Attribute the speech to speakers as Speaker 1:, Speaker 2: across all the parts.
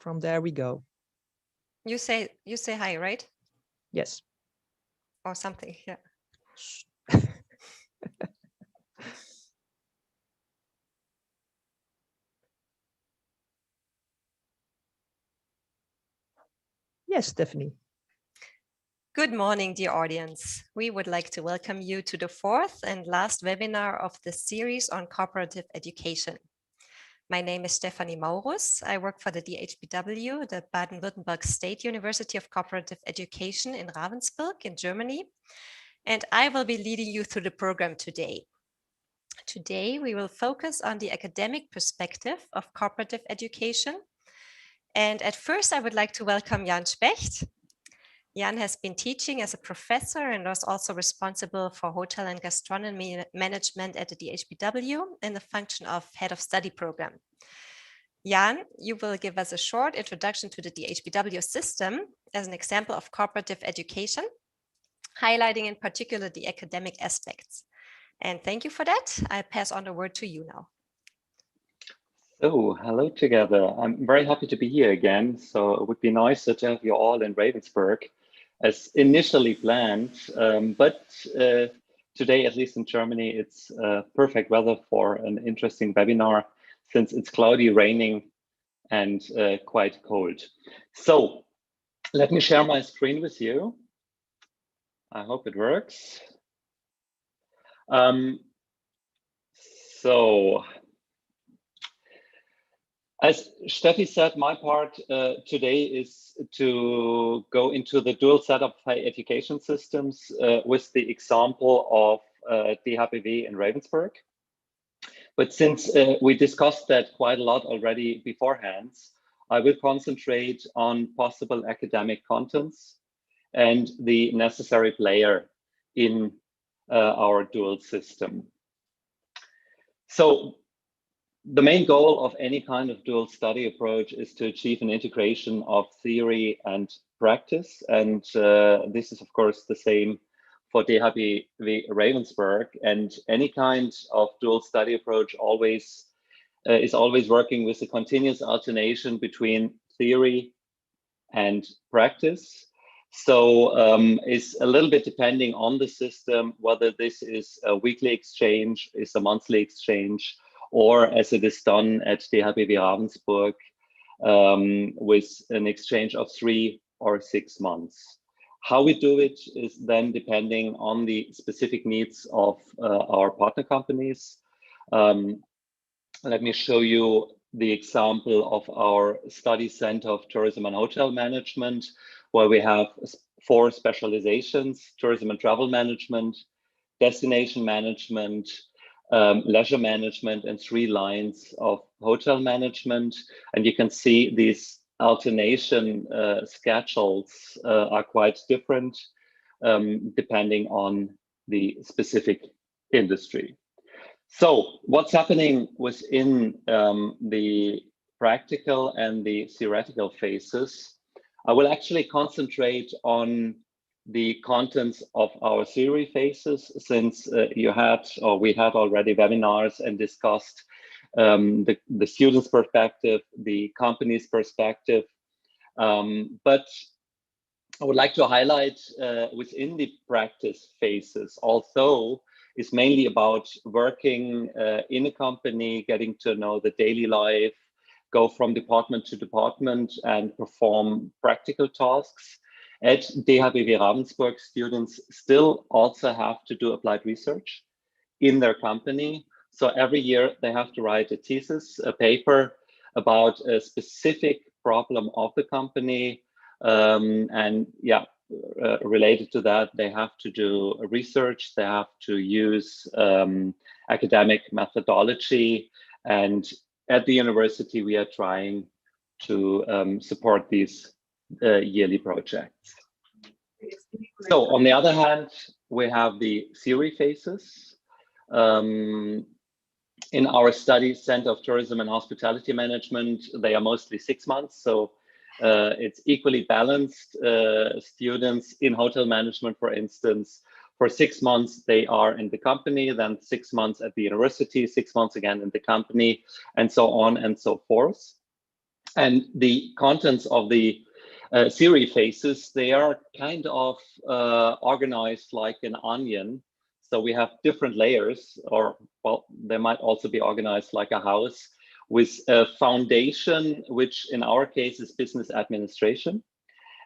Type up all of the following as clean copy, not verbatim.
Speaker 1: From there we go.
Speaker 2: You say hi, right?
Speaker 1: Yes.
Speaker 2: Or something, yeah.
Speaker 1: Yes, Stephanie.
Speaker 2: Good morning, dear audience. We would like to welcome you to the fourth and last webinar of the series on cooperative education. My name is Stefanie Maurus. I work for the DHBW, the Baden-Württemberg State University of Cooperative Education in Ravensburg in Germany, and I will be leading you through the program today. Today, we will focus on the academic perspective of cooperative education. And at first, I would like to welcome Jan Specht. Jan has been teaching as a professor and was also responsible for hotel and gastronomy management at the DHBW in the function of head of study program. Jan, you will give us a short introduction to the DHBW system as an example of cooperative education, highlighting in particular the academic aspects. And thank you for that. I pass on the word to you now.
Speaker 3: So, hello together. I'm very happy to be here again. So it would be nice to have you all in Ravensburg as initially planned. But today, at least in Germany, it's perfect weather for an interesting webinar since it's cloudy, raining, and quite cold. So let me share my screen with you. I hope it works. As Steffi said, my part today is to go into the dual setup higher education systems with the example of DHBW in Ravensburg. But since we discussed that quite a lot already beforehand, I will concentrate on possible academic contents and the necessary player in our dual system. So the main goal of any kind of dual study approach is to achieve an integration of theory and practice. And this is, of course, the same for DHBW Ravensburg. And any kind of dual study approach is always working with a continuous alternation between theory and practice. So it's a little bit depending on the system, whether this is a weekly exchange, is a monthly exchange, or as it is done at DHBW Ravensburg with an exchange of 3 or 6 months. How we do it is then depending on the specific needs of our partner companies. Let me show you the example of our study center of tourism and hotel management, where we have 4 specializations: tourism and travel management, destination management, leisure management, and 3 lines of hotel management. And you can see these alternation schedules are quite different depending on the specific industry. So what's happening within the practical and the theoretical phases? I will actually concentrate on the contents of our theory phases, since we had already webinars and discussed the student's perspective, the company's perspective. But I would like to highlight within the practice phases, although it's mainly about working in a company, getting to know the daily life, go from department to department and perform practical tasks. At DHBW Ravensburg, students still also have to do applied research in their company. So every year they have to write a thesis, a paper about a specific problem of the company. Related to that, they have to do research, they have to use academic methodology. And at the university, we are trying to support these yearly projects. So on the other hand, we have the theory phases. In our study Center of Tourism and Hospitality Management, they are mostly 6 months. So it's equally balanced. Students in hotel management, for instance, for 6 months, they are in the company, then 6 months at the university, 6 months again in the company, and so on and so forth. And the contents of the theory phases, they are kind of organized like an onion. So we have different layers, or well, they might also be organized like a house with a foundation, which in our case is business administration.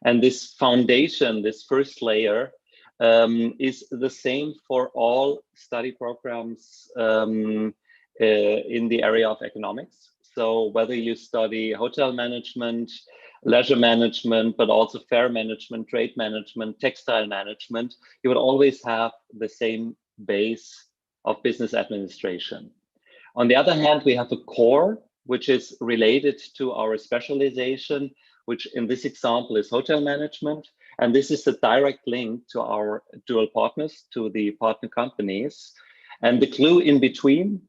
Speaker 3: And this foundation, this first layer, is the same for all study programs in the area of economics. So whether you study hotel management, leisure management, but also fair management, trade management, textile management, you would always have the same base of business administration. On the other hand, we have a core, which is related to our specialization, which in this example is hotel management. And this is a direct link to our dual partners, to the partner companies. And the clue in between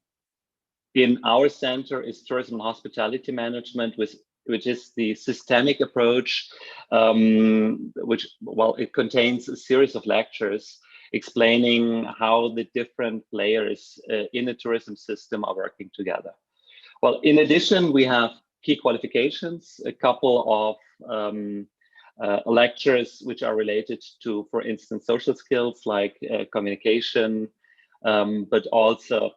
Speaker 3: in our center is tourism and hospitality management, which is the systemic approach, which, well, it contains a series of lectures explaining how the different layers in a tourism system are working together. Well, in addition, we have key qualifications, a couple of lectures which are related to, for instance, social skills like communication, but also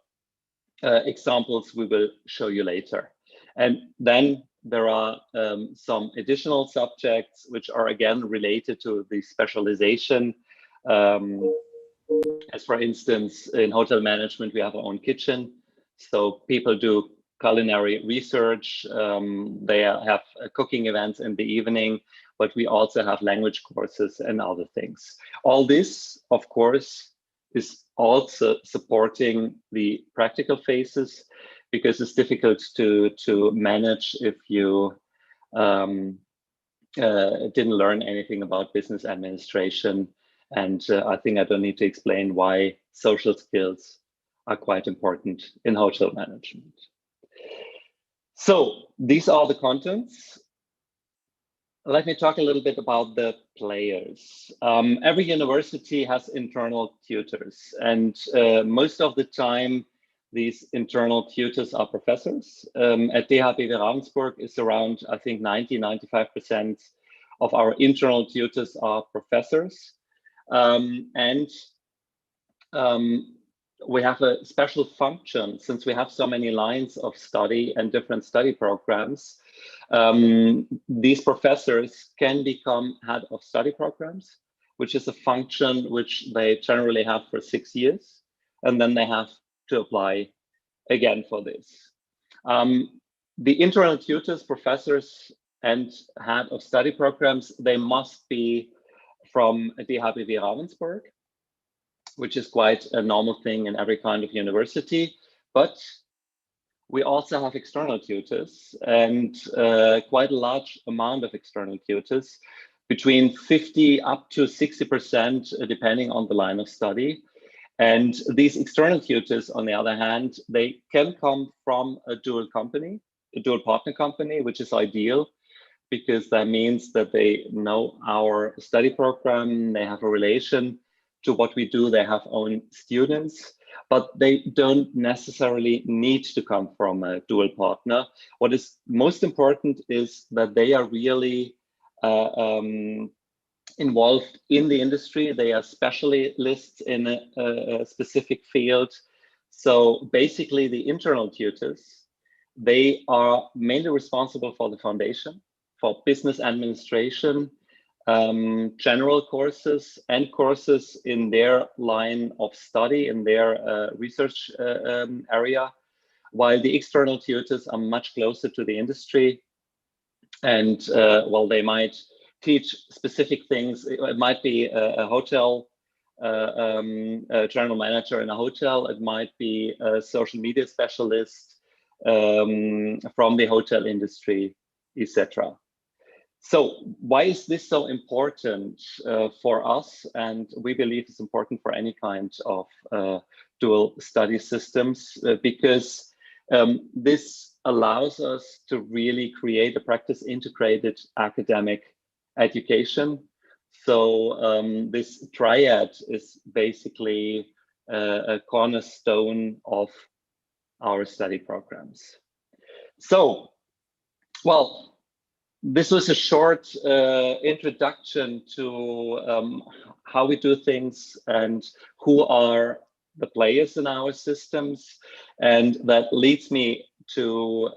Speaker 3: examples we will show you later. And then there are some additional subjects which are again related to the specialization. As for instance, in hotel management, we have our own kitchen. So people do culinary research. They have cooking events in the evening, but we also have language courses and other things. All this, of course, is also supporting the practical phases, because it's difficult to manage if you didn't learn anything about business administration. And I think I don't need to explain why social skills are quite important in hotel management. So these are the contents. Let me talk a little bit about the players. Every university has internal tutors, and most of the time, these internal tutors are professors. At DHBW Ravensburg, it's around, I think, 90–95% of our internal tutors are professors. We have a special function, since we have so many lines of study and different study programs. These professors can become head of study programs, which is a function which they generally have for 6 years, and then they have to apply again for this. The internal tutors, professors, and head of study programs, they must be from DHBW Ravensburg, which is quite a normal thing in every kind of university. But we also have external tutors, and quite a large amount of external tutors, between 50 up to 60%, depending on the line of study. And these external tutors, on the other hand, they can come from a dual company, a dual partner company, which is ideal, because that means that they know our study program, they have a relation to what we do, they have own students, but they don't necessarily need to come from a dual partner. What is most important is that they are really involved in the industry. They are specialists in a specific field. So basically the internal tutors, they are mainly responsible for the foundation, for business administration, general courses and courses in their line of study, in their research area, while the external tutors are much closer to the industry. And well, they might teach specific things. It might be a hotel, a general manager in a hotel. It might be a social media specialist from the hotel industry, etc. So why is this so important for us? And we believe it's important for any kind of dual study systems, because this allows us to really create a practice integrated academic education. So this triad is basically a cornerstone of our study programs. So, well, This was a short introduction to how we do things and who are the players in our systems. And that leads me to,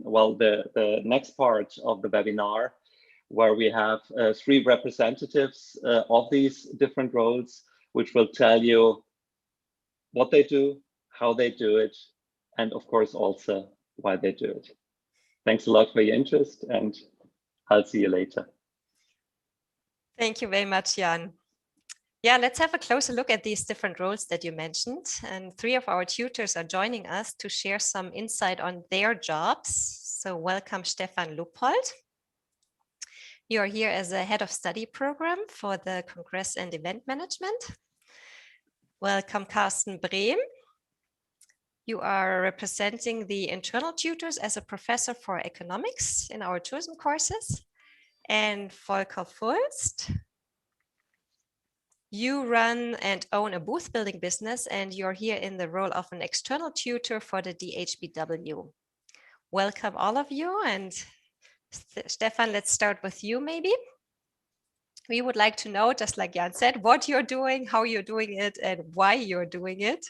Speaker 3: well, the next part of the webinar, where we have 3 representatives of these different roles, which will tell you what they do, how they do it, and of course also why they do it. Thanks a lot for your interest, and I'll see you later.
Speaker 2: Thank you very much, Jan. Yeah, let's have a closer look at these different roles that you mentioned. And 3 of our tutors are joining us to share some insight on their jobs. So welcome, Stefan Luppold. You are here as a head of study program for the Congress and Event Management. Welcome, Carsten Brehm. You are representing the internal tutors as a professor for economics in our tourism courses. And Volker Fulst, you run and own a booth building business, and you're here in the role of an external tutor for the DHBW. Welcome, all of you. And Stefan, let's start with you maybe. We would like to know, just like Jan said, what you're doing, how you're doing it, and why you're doing it.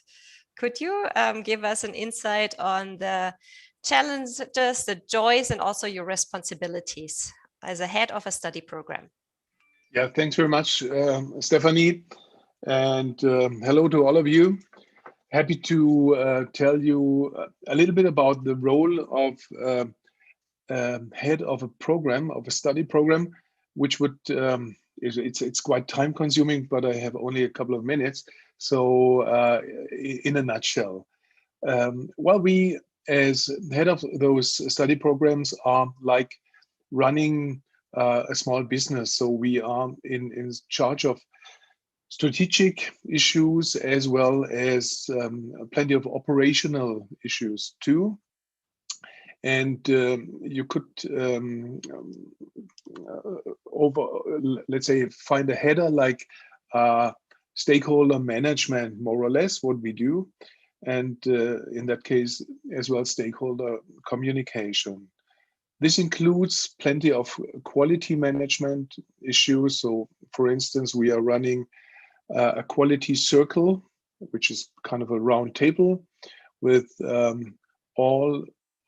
Speaker 2: Could you give us an insight on the challenges, the joys, and also your responsibilities as a head of a study program?
Speaker 4: Yeah, thanks very much, Stephanie. And hello to all of you. Happy to tell you a little bit about the role of head of a program, of a study program, which would, it's quite time consuming, but I have only a couple of minutes. So in a nutshell, well, we as head of those study programs are like running a small business. So we are in charge of strategic issues as well as plenty of operational issues too. And you could let's say, find a header like stakeholder management, more or less, what we do. And in that case, as well, stakeholder communication. This includes plenty of quality management issues. So, for instance, we are running a quality circle, which is kind of a round table with all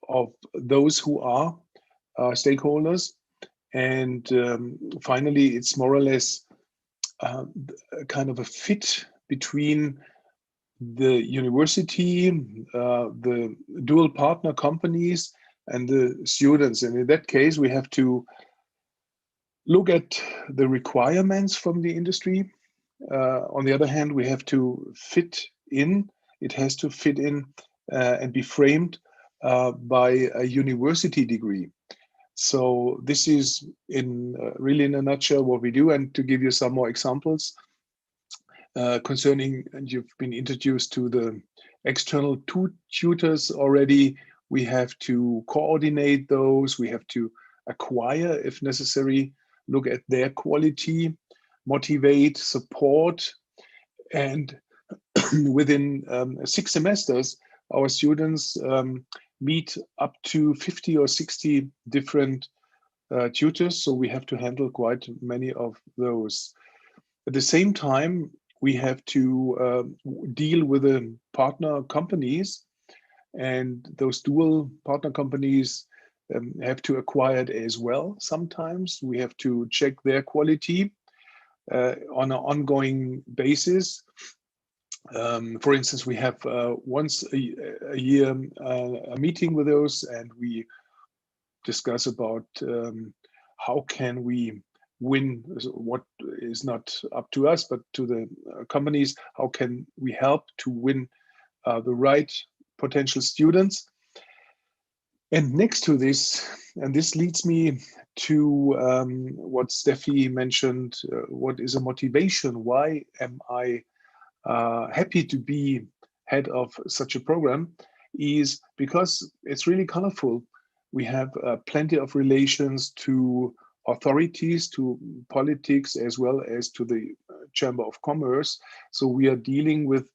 Speaker 4: of those who are stakeholders. And finally, it's more or less kind of a fit between the university, the dual partner companies, and the students. And in that case, we have to look at the requirements from the industry. On the other hand, we have to fit in. It has to fit in and be framed by a university degree. So this is really in a nutshell what we do. And to give you some more examples concerning, and you've been introduced to the external tutors already, we have to coordinate those, we have to acquire if necessary, look at their quality, motivate, support, and within 6 semesters, our students meet up to 50 or 60 different tutors, so we have to handle quite many of those. At the same time, we have to deal with the partner companies, and those dual partner companies have to acquire it as well. Sometimes we have to check their quality on an ongoing basis. For instance, we have once a year a meeting with those, and we discuss about how can we win what is not up to us, but to the companies. How can we help to win the right potential students? And next to this, and this leads me to what Steffi mentioned, what is a motivation? Why am I happy to be head of such a program? Is because it's really colorful. We have plenty of relations to authorities, to politics, as well as to the Chamber of Commerce. So we are dealing with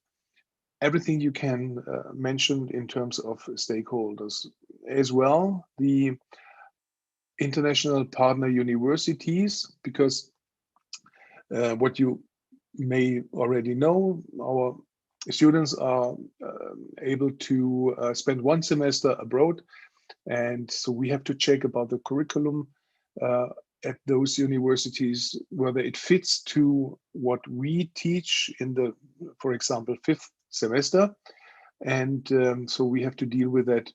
Speaker 4: everything you can mention in terms of stakeholders. As well, the international partner universities, because what you may already know, our students are able to spend one semester abroad, and so we have to check about the curriculum at those universities, whether it fits to what we teach in the, for example, 5th semester. And so we have to deal with that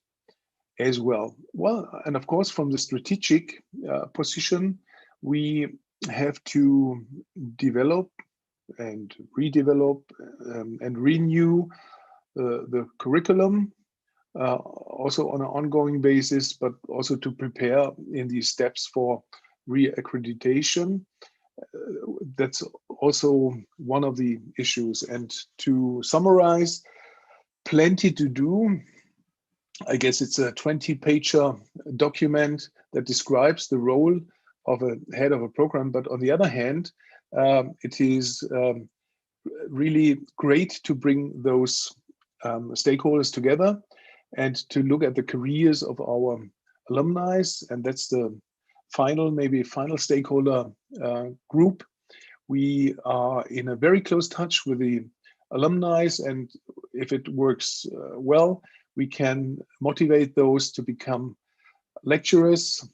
Speaker 4: as well. Well, and of course, from the strategic position, we have to develop and redevelop and renew the curriculum, also on an ongoing basis, but also to prepare in these steps for re-accreditation. That's also one of the issues. And to summarize, plenty to do. I guess it's a 20-pager document that describes the role of a head of a program. But on the other hand, it is really great to bring those stakeholders together and to look at the careers of our alumni. And that's the maybe final stakeholder group. We are in a very close touch with the alumni, and if it works well, we can motivate those to become lecturers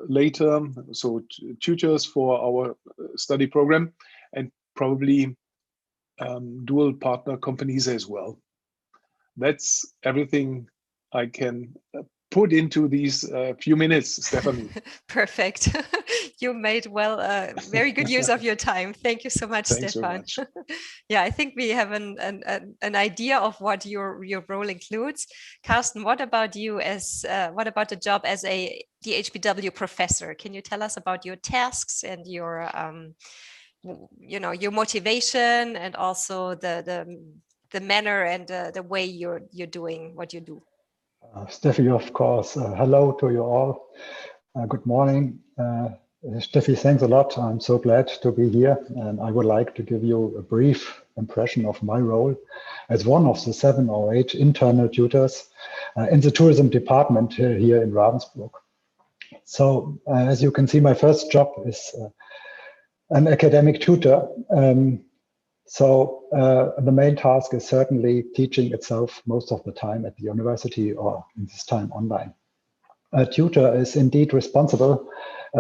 Speaker 4: later, so tutors for our study program, and probably dual partner companies as well. That's everything I can put into these few minutes, Stephanie.
Speaker 2: Perfect. You made very good use of your time. Thank you so much,
Speaker 4: Thanks
Speaker 2: Stefan.
Speaker 4: so much.
Speaker 2: Yeah, I think we have an idea of what your role includes. Carsten, what about you what about the job as a DHBW professor? Can you tell us about your tasks and your your motivation, and also the manner and the way you're doing what you do?
Speaker 5: Steffi, of course. Hello to you all. Good morning. Steffi, thanks a lot. I'm so glad to be here, and I would like to give you a brief impression of my role as one of the 7 or 8 internal tutors in the tourism department here in Ravensburg. So as you can see, my first job is an academic tutor. So the main task is certainly teaching itself most of the time at the university, or in this time online. A tutor is indeed responsible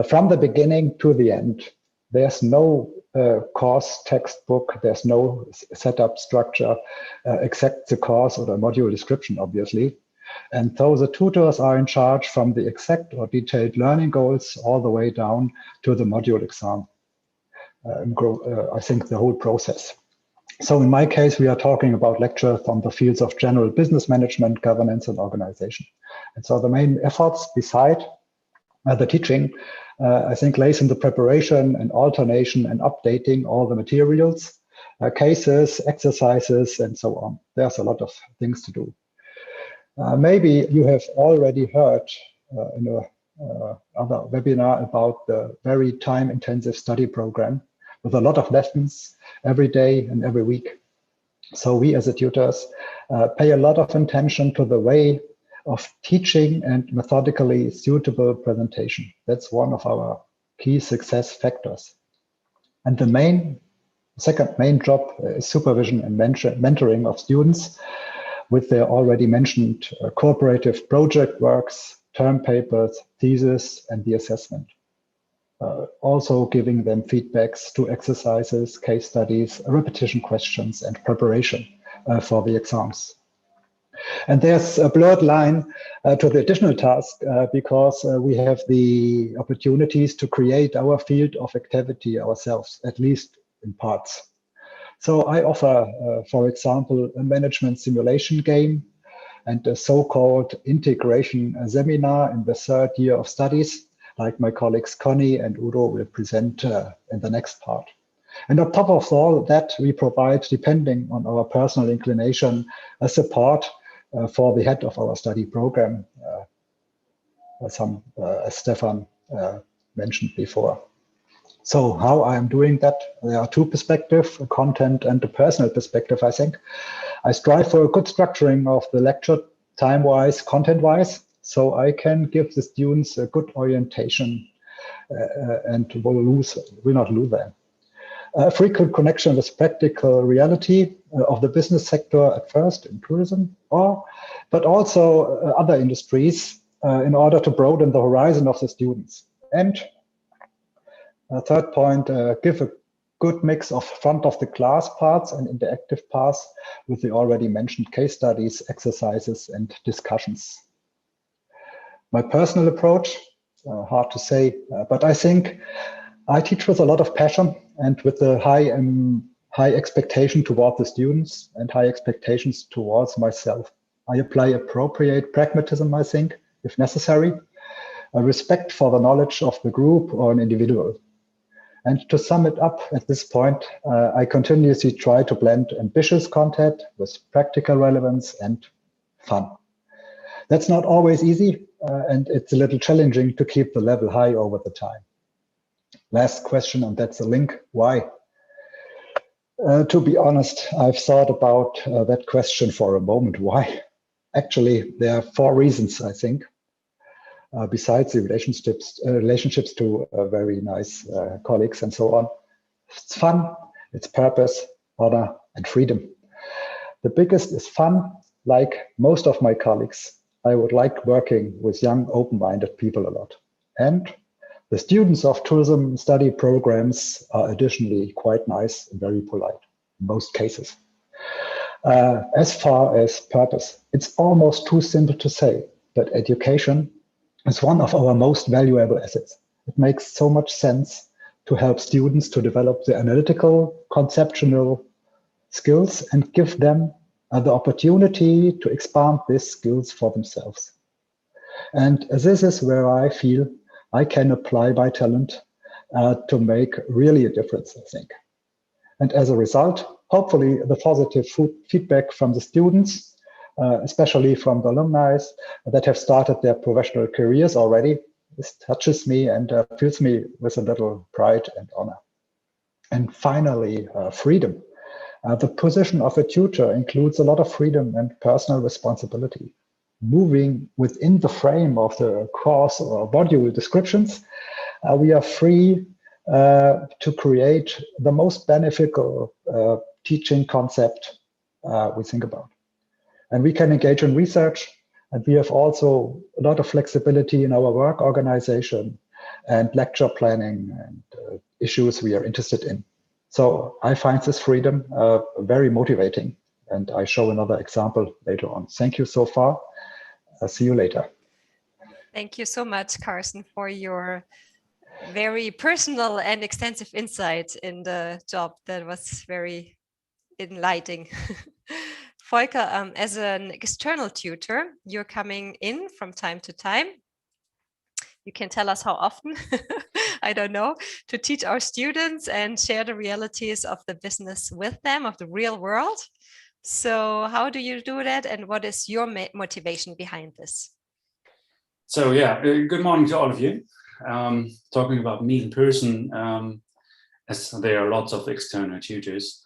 Speaker 5: from the beginning to the end. There's no course textbook, there's no setup structure except the course or the module description, obviously. And so the tutors are in charge from the exact or detailed learning goals all the way down to the module exam. I think the whole process. So in my case, we are talking about lectures on the fields of general business management, governance, and organization. And so the main efforts beside the teaching, I think, lays in the preparation and alternation and updating all the materials, cases, exercises, and so on. There's a lot of things to do. Maybe you have already heard in a other webinar about the very time-intensive study program with a lot of lessons every day and every week. So we as tutors pay a lot of attention to the way of teaching and methodically suitable presentation. That's one of our key success factors. And the second main job is supervision and mentoring of students with their already mentioned cooperative project works, term papers, thesis, and the assessment. Also giving them feedbacks to exercises, case studies, repetition questions, and preparation for the exams. And there's a blurred line to the additional task because we have the opportunities to create our field of activity ourselves, at least in parts. So I offer, for example, a management simulation game and a so-called integration seminar in the 3rd year of studies, like my colleagues Connie and Udo will present in the next part. And on top of all that, we provide, depending on our personal inclination, a support for the head of our study program, as Stefan mentioned before. So how I am doing that, there are 2 perspectives, a content and a personal perspective, I think. I strive for a good structuring of the lecture, time-wise, content-wise, so I can give the students a good orientation and will not lose them. A frequent connection with practical reality of the business sector at first in tourism, but also other industries in order to broaden the horizon of the students. And a third point, give a good mix of front of the class parts and interactive parts with the already mentioned case studies, exercises, and discussions. My personal approach, hard to say, but I think I teach with a lot of passion and with a high expectation toward the students and high expectations towards myself. I apply appropriate pragmatism, I think, if necessary, a respect for the knowledge of the group or an individual. And to sum it up at this point, I continuously try to blend ambitious content with practical relevance and fun. That's not always easy, and it's a little challenging to keep the level high over the time. Last question, and that's a link. Why? To be honest, I've thought about that question for a moment. Why? Actually, there are 4 reasons, I think, besides the relationships to very nice colleagues and so on. It's fun, it's purpose, honor, and freedom. The biggest is fun. Like most of my colleagues, I would like working with young, open-minded people a lot. And the students of tourism study programs are additionally quite nice and very polite in most cases. As far as purpose, it's almost too simple to say that education is one of our most valuable assets. It makes so much sense to help students to develop the analytical, conceptual skills and give them the opportunity to expand these skills for themselves. And this is where I feel I can apply my talent to make really a difference, I think. And as a result, hopefully the positive feedback from the students, especially from the alumni that have started their professional careers already, this touches me and fills me with a little pride and honor. And finally, freedom. The position of a tutor includes a lot of freedom and personal responsibility. Moving within the frame of the course or module descriptions, we are free to create the most beneficial teaching concept we think about. And we can engage in research, and we have also a lot of flexibility in our work organization and lecture planning and issues we are interested in. So I find this freedom very motivating, and I show another example later on. Thank you so far. I'll see you later.
Speaker 2: Thank you so much, Carsten, for your very personal and extensive insight in the job. That was very enlightening. Volker, as an external tutor, you're coming in from time to time. You can tell us how often, I don't know, to teach our students and share the realities of the business with them, of the real world. So how do you do that, and what is your motivation behind this?
Speaker 6: So yeah, good morning to all of you. Talking about me in person, as there are lots of external tutors.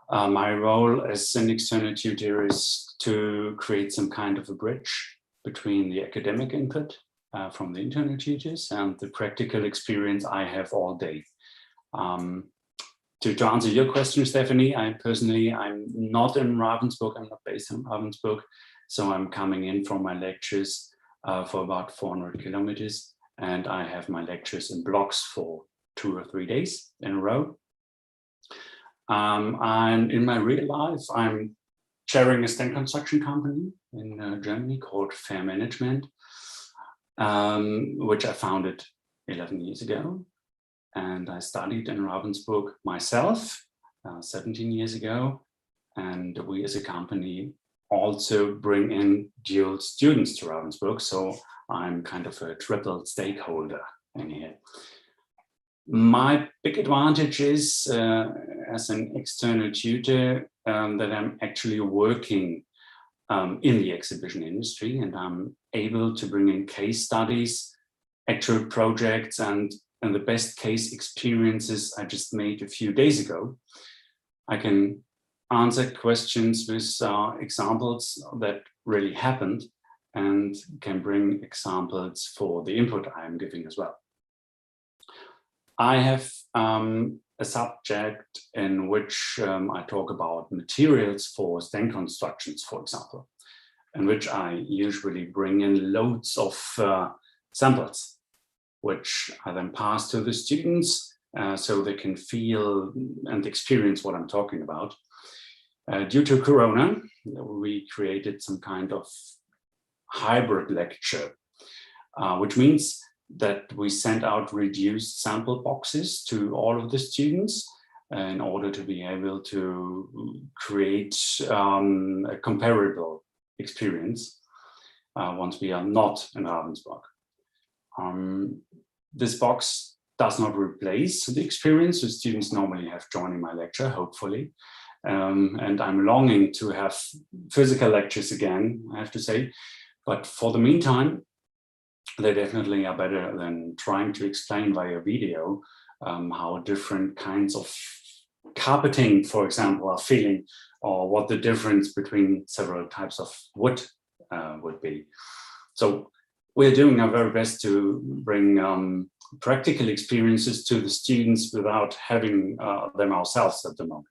Speaker 6: My role as an external tutor is to create some kind of a bridge between the academic input from the internal tutors and the practical experience I have all day. To answer your question, Stephanie, I'm not in Ravensburg. I'm not based in Ravensburg, so I'm coming in from my lectures for about 400 kilometers, and I have my lectures in blocks for 2 or 3 days in a row. And in my real life, I'm chairing a stand construction company in Germany called Fair Management, which I founded 11 years ago. And I studied in Ravensburg myself 17 years ago. And we as a company also bring in dual students to Ravensburg. So I'm kind of a triple stakeholder in here. My big advantage is as an external tutor that I'm actually working in the exhibition industry, and I'm able to bring in case studies, actual projects, and the best case experiences I just made a few days ago. I can answer questions with examples that really happened, and can bring examples for the input I am giving as well. I have a subject in which I talk about materials for stand constructions, for example, in which I usually bring in loads of samples, which I then pass to the students so they can feel and experience what I'm talking about. Due to Corona, we created some kind of hybrid lecture, which means that we sent out reduced sample boxes to all of the students in order to be able to create a comparable experience once we are not in Ravensburg. This box does not replace the experience the students normally have joining my lecture, hopefully. And I'm longing to have physical lectures again, I have to say. But for the meantime, they definitely are better than trying to explain via video how different kinds of carpeting, for example, are feeling, or what the difference between several types of wood would be. So we're doing our very best to bring practical experiences to the students without having them ourselves at the moment.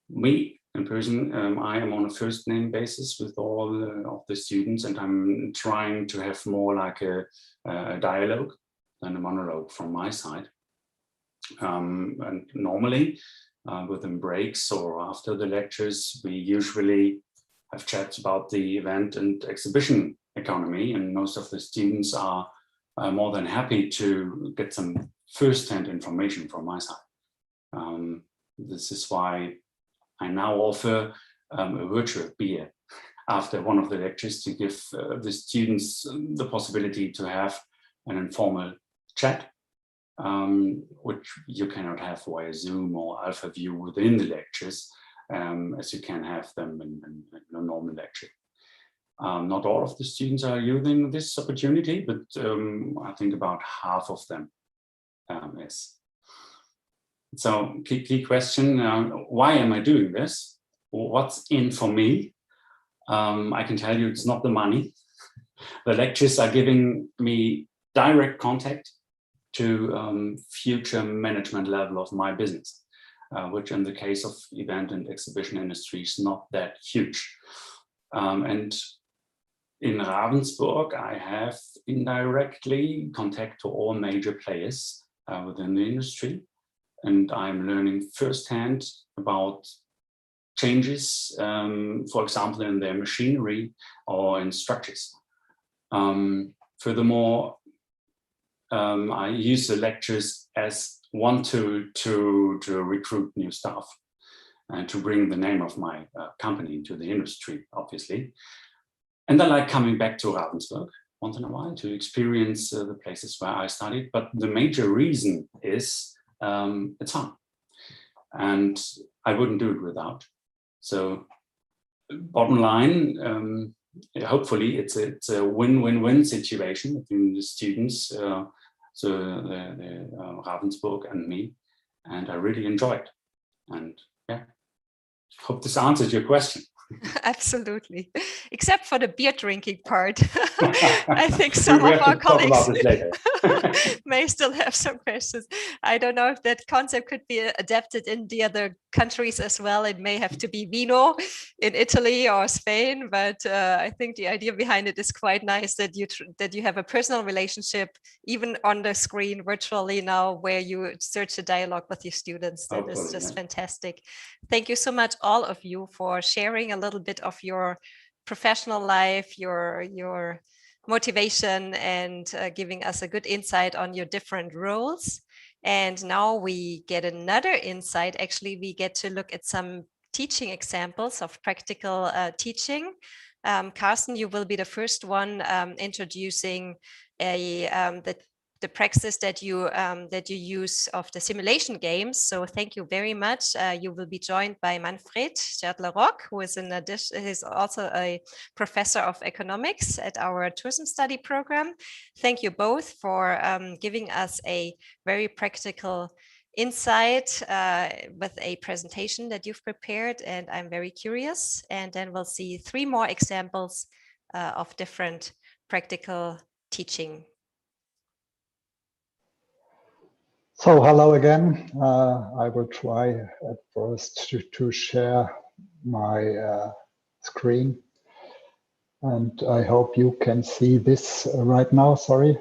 Speaker 6: Me, in person, I am on a first name basis with all of the students, and I'm trying to have more like a dialogue than a monologue from my side. And normally, within breaks or after the lectures, we usually have chats about the event and exhibition economy, and most of the students are more than happy to get some first-hand information from my side. This is why I now offer a virtual beer after one of the lectures to give the students the possibility to have an informal chat, which you cannot have via Zoom or Alpha View within the lectures, as you can have them in a normal lecture. Not all of the students are using this opportunity, but I think about half of them is. So key question, why am I doing this? What's in for me? I can tell you it's not the money. The lectures are giving me direct contact to future management level of my business, which in the case of event and exhibition industry is not that huge. And in Ravensburg, I have indirectly contact to all major players within the industry. And I'm learning firsthand about changes, for example, in their machinery or in structures. Furthermore, I use the lectures as one tool to recruit new staff and to bring the name of my company into the industry, obviously. And I like coming back to Ravensburg once in a while to experience the places where I studied. But the major reason is it's fun, and I wouldn't do it without. So bottom line, hopefully it's a win-win-win situation between the students, so the Ravensburg and me, and I really enjoy it. And yeah, hope this answers your question.
Speaker 2: Absolutely, except for the beer drinking part. I think some of our colleagues may still have some questions. I don't know if that concept could be adapted in the other countries as well. It may have to be vino in Italy or Spain, but I think the idea behind it is quite nice, that you have a personal relationship even on the screen virtually now, where you search a dialogue with your students. That is just fantastic. Thank you so much, all of you, for sharing a little bit of your professional life, your motivation, and giving us a good insight on your different roles. And now we get another insight. Actually, we get to look at some teaching examples of practical teaching. Carsten, you will be the first one introducing the praxis that you use of the simulation games. So thank you very much. You will be joined by Manfred Stadler-Rock, who is is also a professor of economics at our tourism study program. Thank you both for giving us a very practical insight with a presentation that you've prepared, and I'm very curious. And then we'll see 3 more examples of different practical teaching.
Speaker 5: So hello again. I will try at first to share my screen. And I hope you can see this right now, sorry.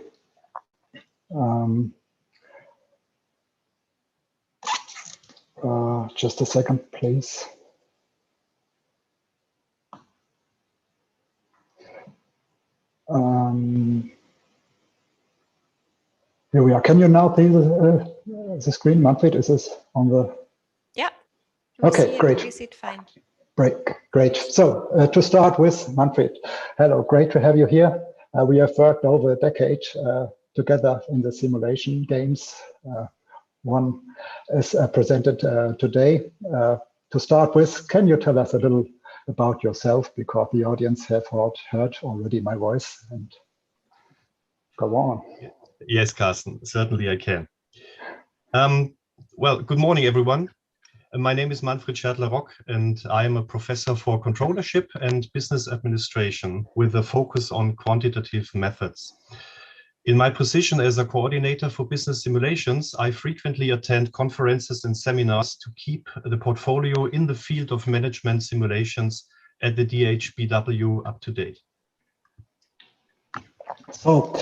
Speaker 5: Just a second, please. Here we are. Can you now see the screen? Manfred, is this on the?
Speaker 2: Yeah.
Speaker 5: Okay, great.
Speaker 2: We see it fine.
Speaker 5: Great. So to start with, Manfred, hello, great to have you here. We have worked over a decade together in the simulation games. One is presented today. To start with, can you tell us a little about yourself, because the audience have heard already my voice, and go on.
Speaker 7: Yes, Carsten, certainly I can. Well, good morning, everyone. My name is Manfred Schertler-Rock, and I am a professor for controllership and business administration with a focus on quantitative methods. In my position as a coordinator for business simulations, I frequently attend conferences and seminars to keep the portfolio in the field of management simulations at the DHBW up to date.
Speaker 5: So,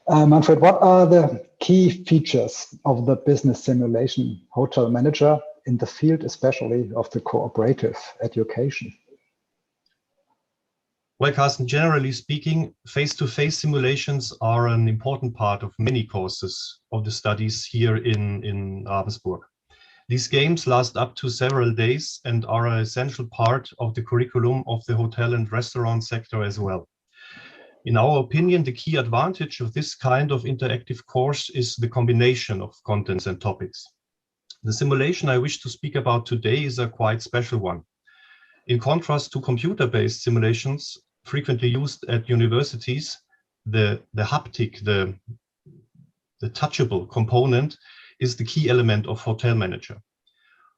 Speaker 5: Manfred, what are the key features of the business simulation hotel manager in the field, especially of the cooperative education?
Speaker 7: Well, Carsten, generally speaking, face-to-face simulations are an important part of many courses of the studies here in Ravensburg. These games last up to several days and are an essential part of the curriculum of the hotel and restaurant sector as well. In our opinion, the key advantage of this kind of interactive course is the combination of contents and topics. The simulation I wish to speak about today is a quite special one. In contrast to computer-based simulations frequently used at universities, the haptic, the touchable component is the key element of Hotel Manager.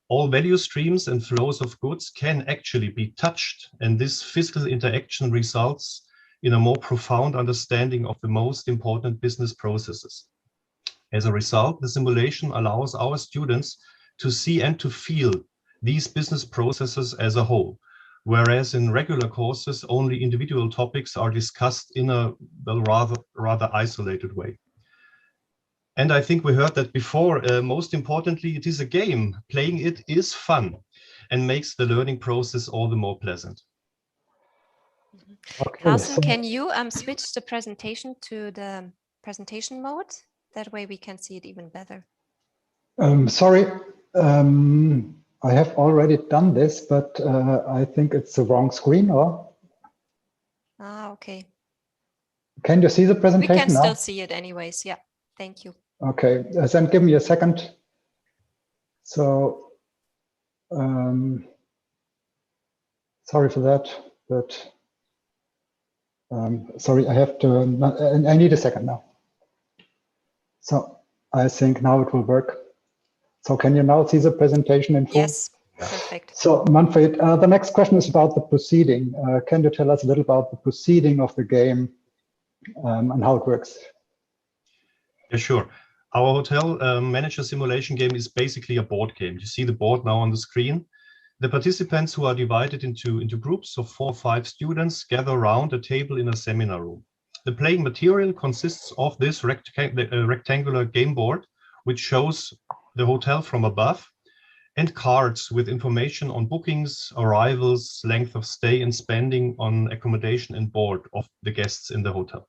Speaker 7: All value streams and flows of goods can actually be touched, and this physical interaction results in a more profound understanding of the most important business processes. As a result, the simulation allows our students to see and to feel these business processes as a whole, whereas in regular courses, only individual topics are discussed in a rather isolated way. And I think we heard that before. Most importantly, it is a game. Playing it is fun and makes the learning process all the more pleasant.
Speaker 5: Okay,
Speaker 2: Carsten,
Speaker 5: so
Speaker 2: can you switch the presentation to the presentation mode? That way we can see it even better.
Speaker 5: sorry, I have already done this, but I think it's the wrong screen, or?
Speaker 2: Ah, okay.
Speaker 5: Can you see the
Speaker 2: We
Speaker 5: presentation
Speaker 2: can
Speaker 5: now?
Speaker 2: still see it anyways. Yeah, thank you.
Speaker 5: Okay, then give me a second. So, sorry for that, but sorry, I have to, I need a second now. So I think now it will work. So can you now see the presentation in full?
Speaker 2: Yes, perfect.
Speaker 5: So Manfred, the next question is about the proceeding. Can you tell us a little about the proceeding of the game and how it works?
Speaker 7: Yeah, sure. Our hotel manager simulation game is basically a board game. You see the board now on the screen. The participants, who are divided into groups of 4 or 5 students, gather around a table in a seminar room. The playing material consists of this rectangular game board, which shows the hotel from above, and cards with information on bookings, arrivals, length of stay, and spending on accommodation and board of the guests in the hotel.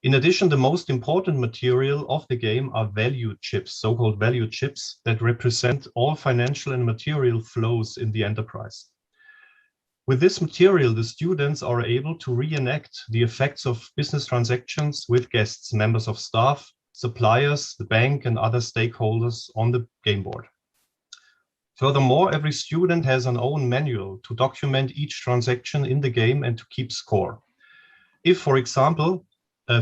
Speaker 7: In addition, the most important material of the game are value chips, so-called value chips, that represent all financial and material flows in the enterprise. With this material, the students are able to reenact the effects of business transactions with guests, members of staff, suppliers, the bank, and other stakeholders on the game board. Furthermore, every student has an own manual to document each transaction in the game and to keep score. If, for example,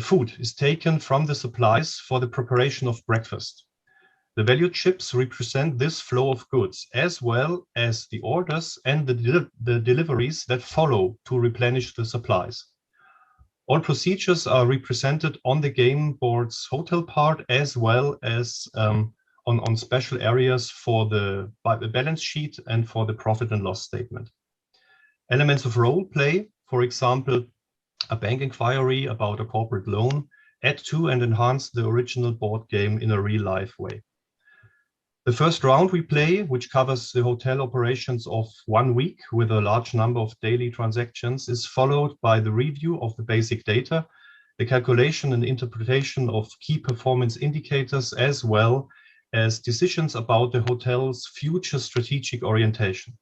Speaker 7: food is taken from the supplies for the preparation of breakfast, The value chips represent this flow of goods, as well as the orders and the deliveries that follow to replenish the supplies. All procedures are represented on the game board's hotel part, as well as on special areas for the balance sheet and for the profit and loss statement. Elements of role play, for example, a bank inquiry about a corporate loan, add to and enhance the original board game in a real-life way. The first round we play, which covers the hotel operations of 1 week with a large number of daily transactions, is followed by the review of the basic data, the calculation and interpretation of key performance indicators, as well as decisions about the hotel's future strategic orientation.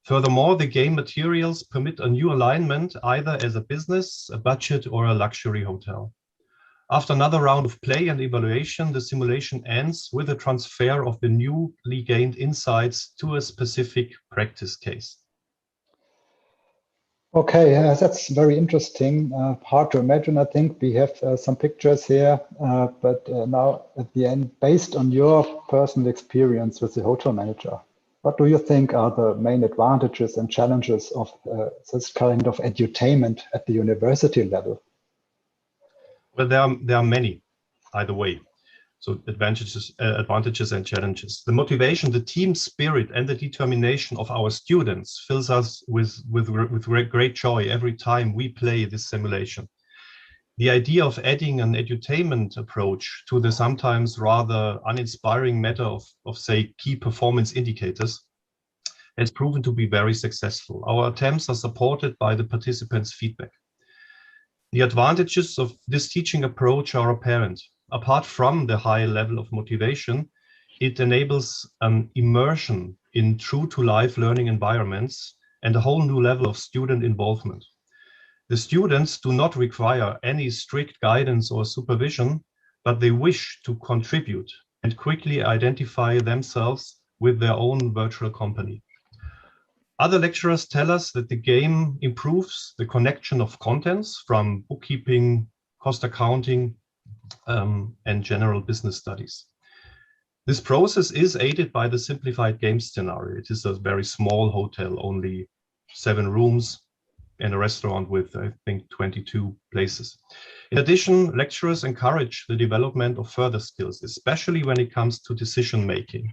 Speaker 7: Furthermore, the game materials permit a new alignment, either as a business, a budget, or a luxury hotel. After another round of play and evaluation, the simulation ends with a transfer of the newly gained insights to a specific practice case.
Speaker 5: Okay, that's very interesting. Hard to imagine, I think. We have some pictures here, but now at the end, based on your personal experience with the hotel manager, what do you think are the main advantages and challenges of this kind of edutainment at the university level?
Speaker 7: Well, there are many, either way. So advantages and challenges. The motivation, the team spirit, and the determination of our students fills us with great joy every time we play this simulation. The idea of adding an edutainment approach to the sometimes rather uninspiring matter of say, key performance indicators has proven to be very successful. Our attempts are supported by the participants' feedback. The advantages of this teaching approach are apparent. Apart from the high level of motivation, it enables an immersion in true-to-life learning environments and a whole new level of student involvement. The students do not require any strict guidance or supervision, but they wish to contribute and quickly identify themselves with their own virtual company. Other lecturers tell us that the game improves the connection of contents from bookkeeping, cost accounting, and general business studies. This process is aided by the simplified game scenario. It is a very small hotel, only 7 rooms and a restaurant with, I think, 22 places. In addition, lecturers encourage the development of further skills, especially when it comes to decision making.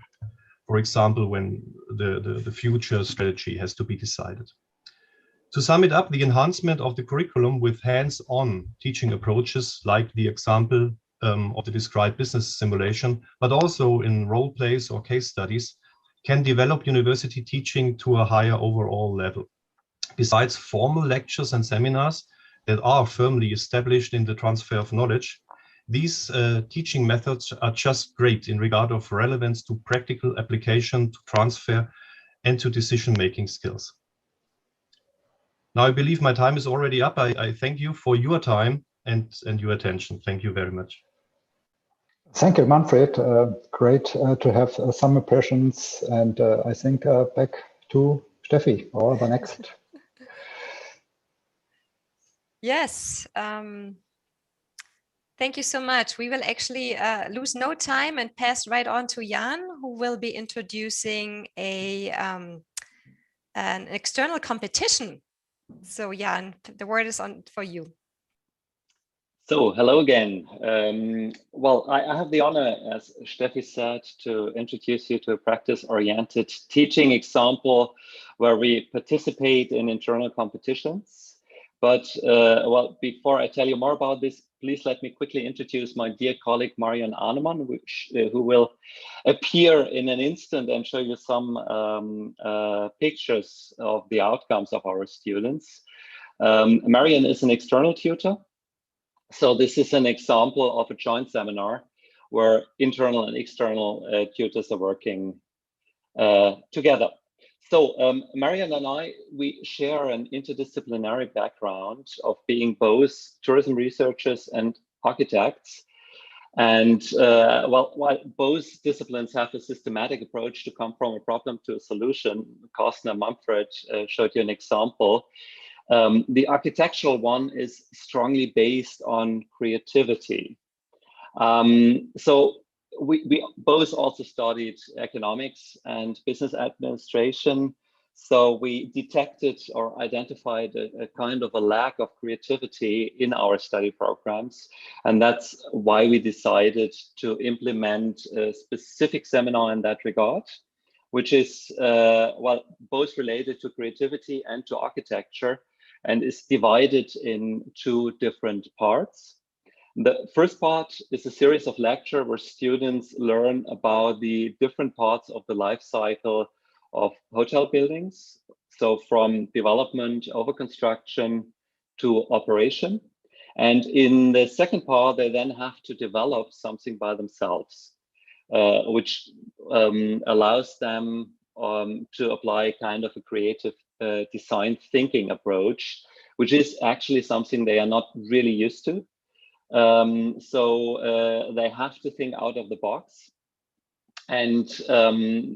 Speaker 7: For example, when the future strategy has to be decided. To sum it up, the enhancement of the curriculum with hands-on teaching approaches, like the example of the described business simulation, but also in role plays or case studies, can develop university teaching to a higher overall level. Besides formal lectures and seminars that are firmly established in the transfer of knowledge, these teaching methods are just great in regard of relevance to practical application, to transfer, and to decision-making skills. Now, I believe my time is already up. I thank you for your time and your attention. Thank you very much.
Speaker 5: Thank you, Manfred. Great to have some impressions. And I think back to Steffi or the next.
Speaker 2: Yes. Thank you so much. We will actually lose no time and pass right on to Jan, who will be introducing an external competition. So Jan, the word is on for you.
Speaker 3: So hello again. Well, I have the honor, as Steffi said, to introduce you to a practice-oriented teaching example where we participate in internal competitions. But well, before I tell you more about this, please let me quickly introduce my dear colleague, Marion Ahnemann, who will appear in an instant and show you some pictures of the outcomes of our students. Marion is an external tutor. So this is an example of a joint seminar where internal and external tutors are working together. So Marion and I, we share an interdisciplinary background of being both tourism researchers and architects. And while both disciplines have a systematic approach to come from a problem to a solution, Carsten and Manfred showed you an example. The architectural one is strongly based on creativity. So we both also studied economics and business administration. So we detected or identified a kind of a lack of creativity in our study programs. And that's why we decided to implement a specific seminar in that regard, which is, well, both related to creativity and to architecture, and is divided in two different parts. The first part is a series of lectures where students learn about the different parts of the life cycle of hotel buildings. So from development over construction to operation. And in the second part, they then have to develop something by themselves, which allows them to apply kind of a creative design thinking approach, which is actually something they are not really used to. So they have to think out of the box, and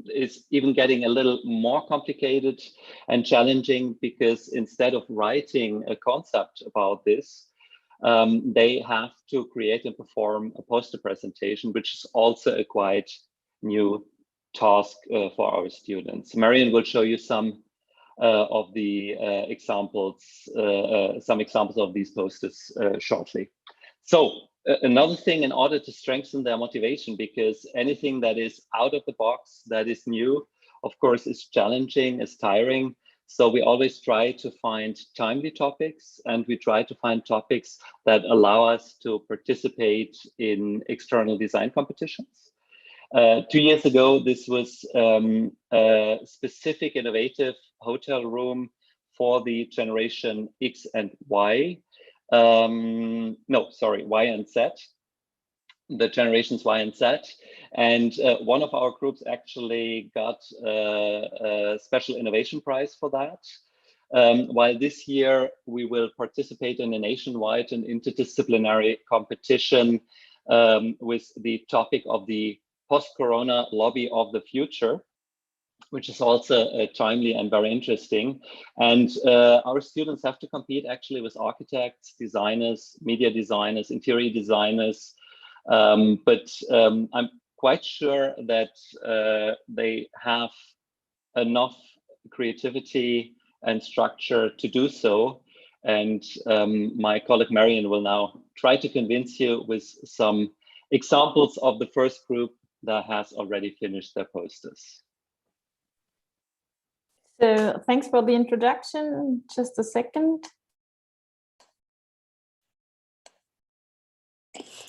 Speaker 3: it's even getting a little more complicated and challenging, because instead of writing a concept about this, they have to create and perform a poster presentation, which is also a quite new task for our students. Marion will show you some of the examples, some examples of these posters shortly. So another thing, in order to strengthen their motivation, because anything that is out of the box, that is new, of course, is challenging, is tiring. So we always try to find timely topics, and we try to find topics that allow us to participate in external design competitions. 2 years ago, this was a specific innovative hotel room for the generation X and Y. No, sorry, Y and Z, the generations Y and Z. And one of our groups actually got a special innovation prize for that. While this year we will participate in a nationwide and interdisciplinary competition with the topic of the post-corona lobby of the future, which is also timely and very interesting. And our students have to compete actually with architects, designers, media designers, interior designers. But I'm quite sure that they have enough creativity and structure to do so. And my colleague Marion will now try to convince you with some examples of the first group that has already finished their posters.
Speaker 8: So thanks for the introduction. Just a second.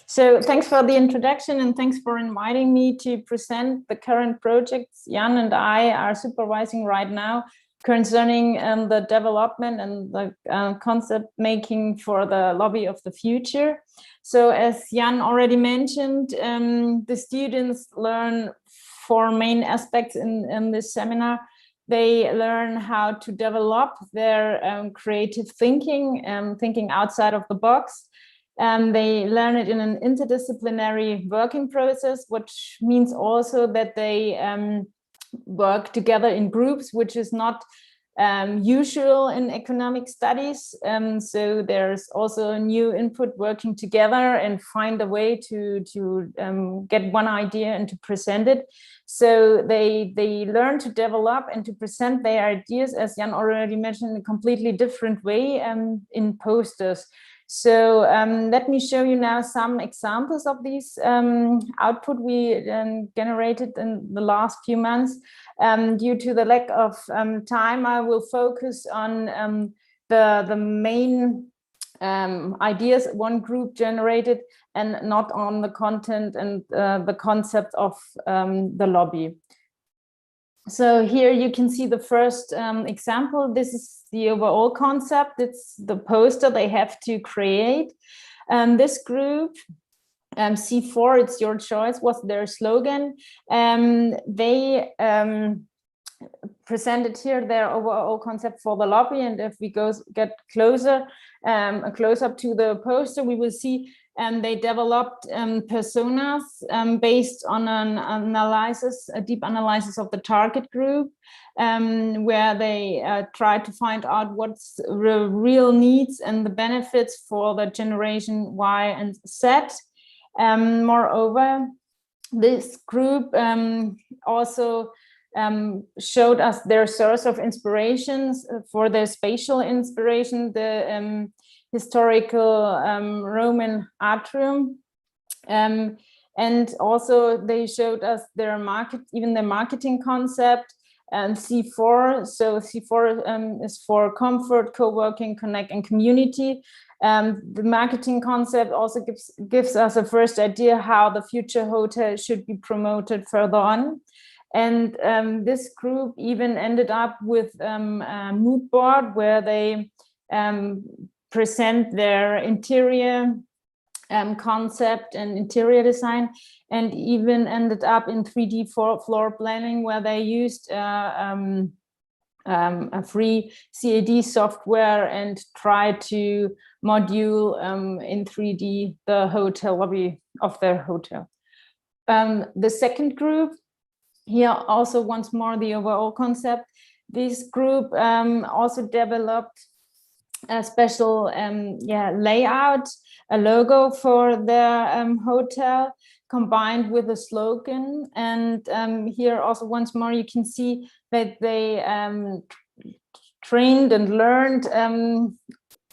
Speaker 8: So thanks for the introduction, and thanks for inviting me to present the current projects Jan and I are supervising right now concerning the development and the concept making for the lobby of the future. So as Jan already mentioned, the students learn 4 main aspects in this seminar. They learn how to develop their creative thinking and thinking outside of the box. And they learn it in an interdisciplinary working process, which means also that they work together in groups, which is not usual in economic studies. So there's also new input, working together and find a way to get one idea and to present it. So they learn to develop and to present their ideas, as Jan already mentioned, in a completely different way in posters. So let me show you now some examples of these output we generated in the last few months. Due to the lack of time, I will focus on the main ideas one group generated, and not on the content and the concept of the lobby. So here you can see the first example. This is the overall concept. It's the poster they have to create. This group, C4, it's your choice, was their slogan. They presented here their overall concept for the lobby. And if we get closer, a close up to the poster, we will see they developed personas based on an analysis, a deep analysis of the target group, where they tried to find out what's the real needs and the benefits for the generation Y and Z. Moreover, this group also showed us their source of inspirations for their spatial inspiration, the historical Roman atrium. And also they showed us their marketing concept, and C4. So C4 is for comfort, co-working, connect, and community. The marketing concept also gives us a first idea how the future hotel should be promoted further on. And this group even ended up with a mood board where they present their interior concept and interior design, and even ended up in 3D floor planning, where they used a free CAD software and tried to module in 3D the hotel lobby of their hotel. The second group, here also once more the overall concept. This group also developed a special layout, a logo for their hotel, combined with a slogan. And here also once more you can see that they trained and learned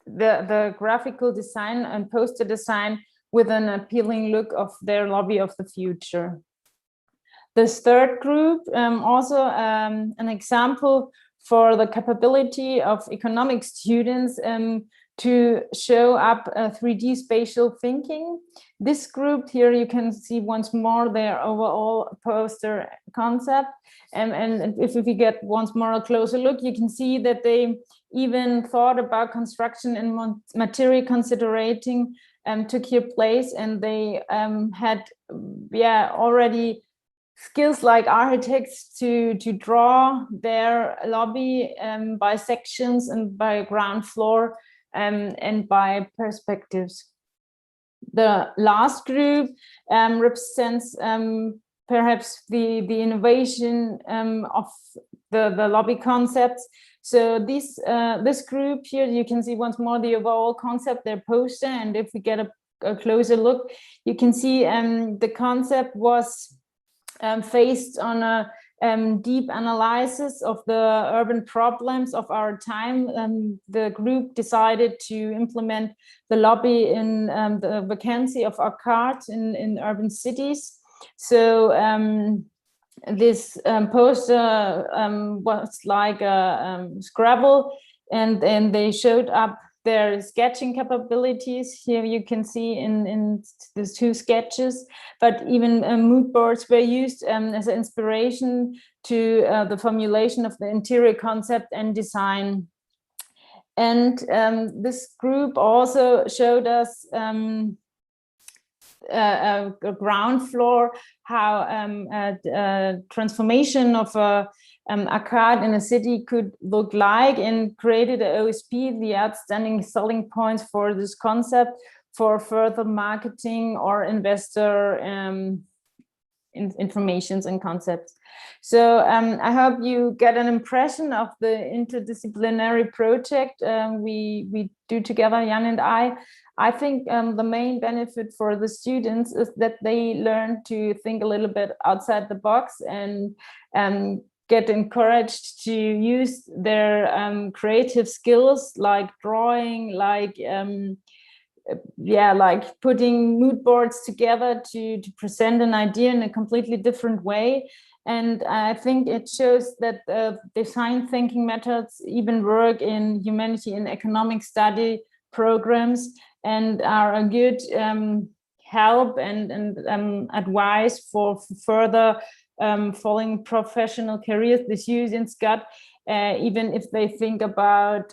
Speaker 8: the graphical design and poster design with an appealing look of their lobby of the future. This third group, also an example for the capability of economic students to show up 3D spatial thinking. This group here, you can see once more their overall poster concept. And if we get once more a closer look, you can see that they even thought about construction and material considerating took here place, and they had already skills like architects to draw their lobby by sections and by ground floor and by perspectives. The last group represents perhaps the innovation of the lobby concepts. So this group here, you can see once more the overall concept, their poster, and if we get a closer look, you can see the concept was based on a deep analysis of the urban problems of our time. The group decided to implement the lobby in the vacancy of arcades in urban cities. So this poster was like a Scrabble, and they showed up their sketching capabilities. Here you can see in these two sketches, but even mood boards were used as an inspiration to the formulation of the interior concept and design. And this group also showed us a ground floor, how a transformation of a arcade in a city could look like, and created a OSP, the outstanding selling points for this concept for further marketing or investor informations and concepts. So I hope you get an impression of the interdisciplinary project we do together, Jan and I. I think the main benefit for the students is that they learn to think a little bit outside the box and get encouraged to use their creative skills, like drawing, like putting mood boards together to present an idea in a completely different way. And I think it shows that design thinking methods even work in humanity and economic study programs, and are a good help and advice for further following professional careers the students got, even if they think about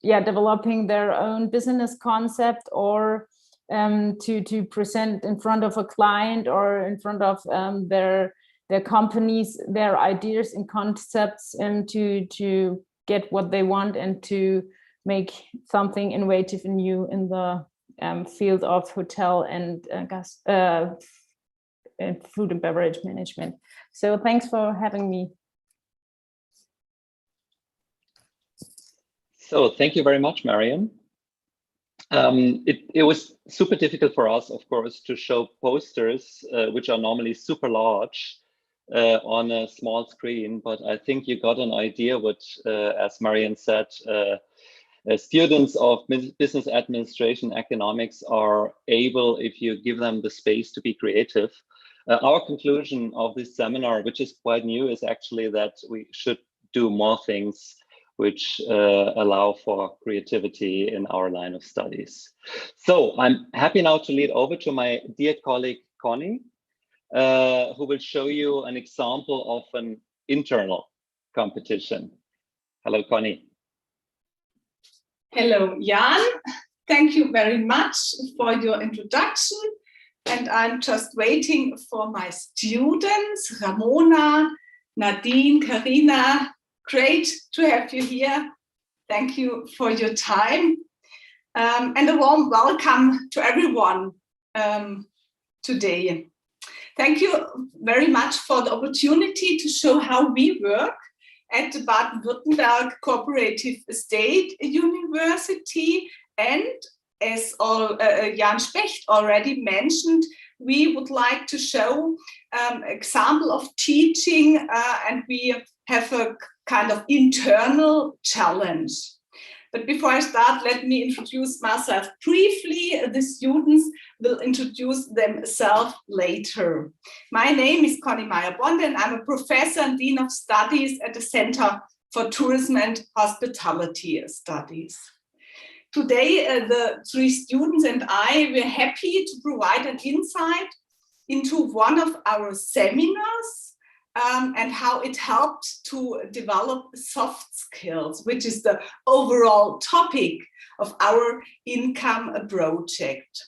Speaker 8: developing their own business concept, or to present in front of a client or in front of their companies, their ideas and concepts, and to get what they want and to make something innovative and new in the field of hotel and food and beverage management. So thanks for having me.
Speaker 3: So thank you very much, Mariam. It was super difficult for us, of course, to show posters, which are normally super large, on a small screen. But I think you got an idea what, as Marianne said, students of business administration economics are able, if you give them the space, to be creative. Our conclusion of this seminar, which is quite new, is actually that we should do more things which allow for creativity in our line of studies. So I'm happy now to lead over to my dear colleague, Connie, who will show you an example of an internal competition. Hello, Connie.
Speaker 9: Hello, Jan. Thank you very much for your introduction. And I'm just waiting for my students, Ramona, Nadine, Karina. Great to have you here. Thank you for your time. And a warm welcome to everyone today. Thank you very much for the opportunity to show how we work at the Baden-Württemberg Cooperative State University. And as Jan Specht already mentioned, we would like to show example of teaching, and we have a kind of internal challenge. But before I start, let me introduce myself briefly. The students will introduce themselves later. My name is Connie Meyer-Bonde, and I'm a professor and dean of studies at the Center for Tourism and Hospitality Studies. Today, the three students and I, we're happy to provide an insight into one of our seminars and how it helped to develop soft skills, which is the overall topic of our income project.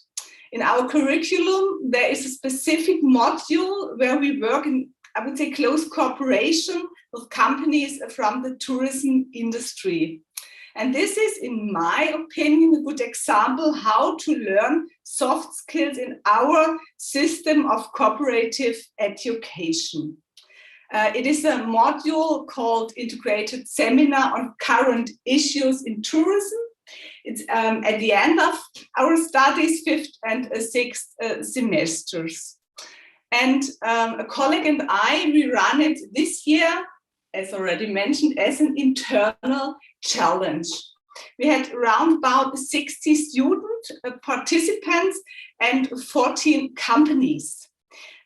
Speaker 9: In our curriculum, there is a specific module where we work in, I would say, close cooperation with companies from the tourism industry. And this is, in my opinion, a good example how to learn soft skills in our system of cooperative education. It is a module called Integrated Seminar on Current Issues in Tourism. It's at the end of our studies, 5th and 6th semesters. And a colleague and I, we run it this year, as already mentioned, as an internal challenge. We had around about 60 student participants and 14 companies.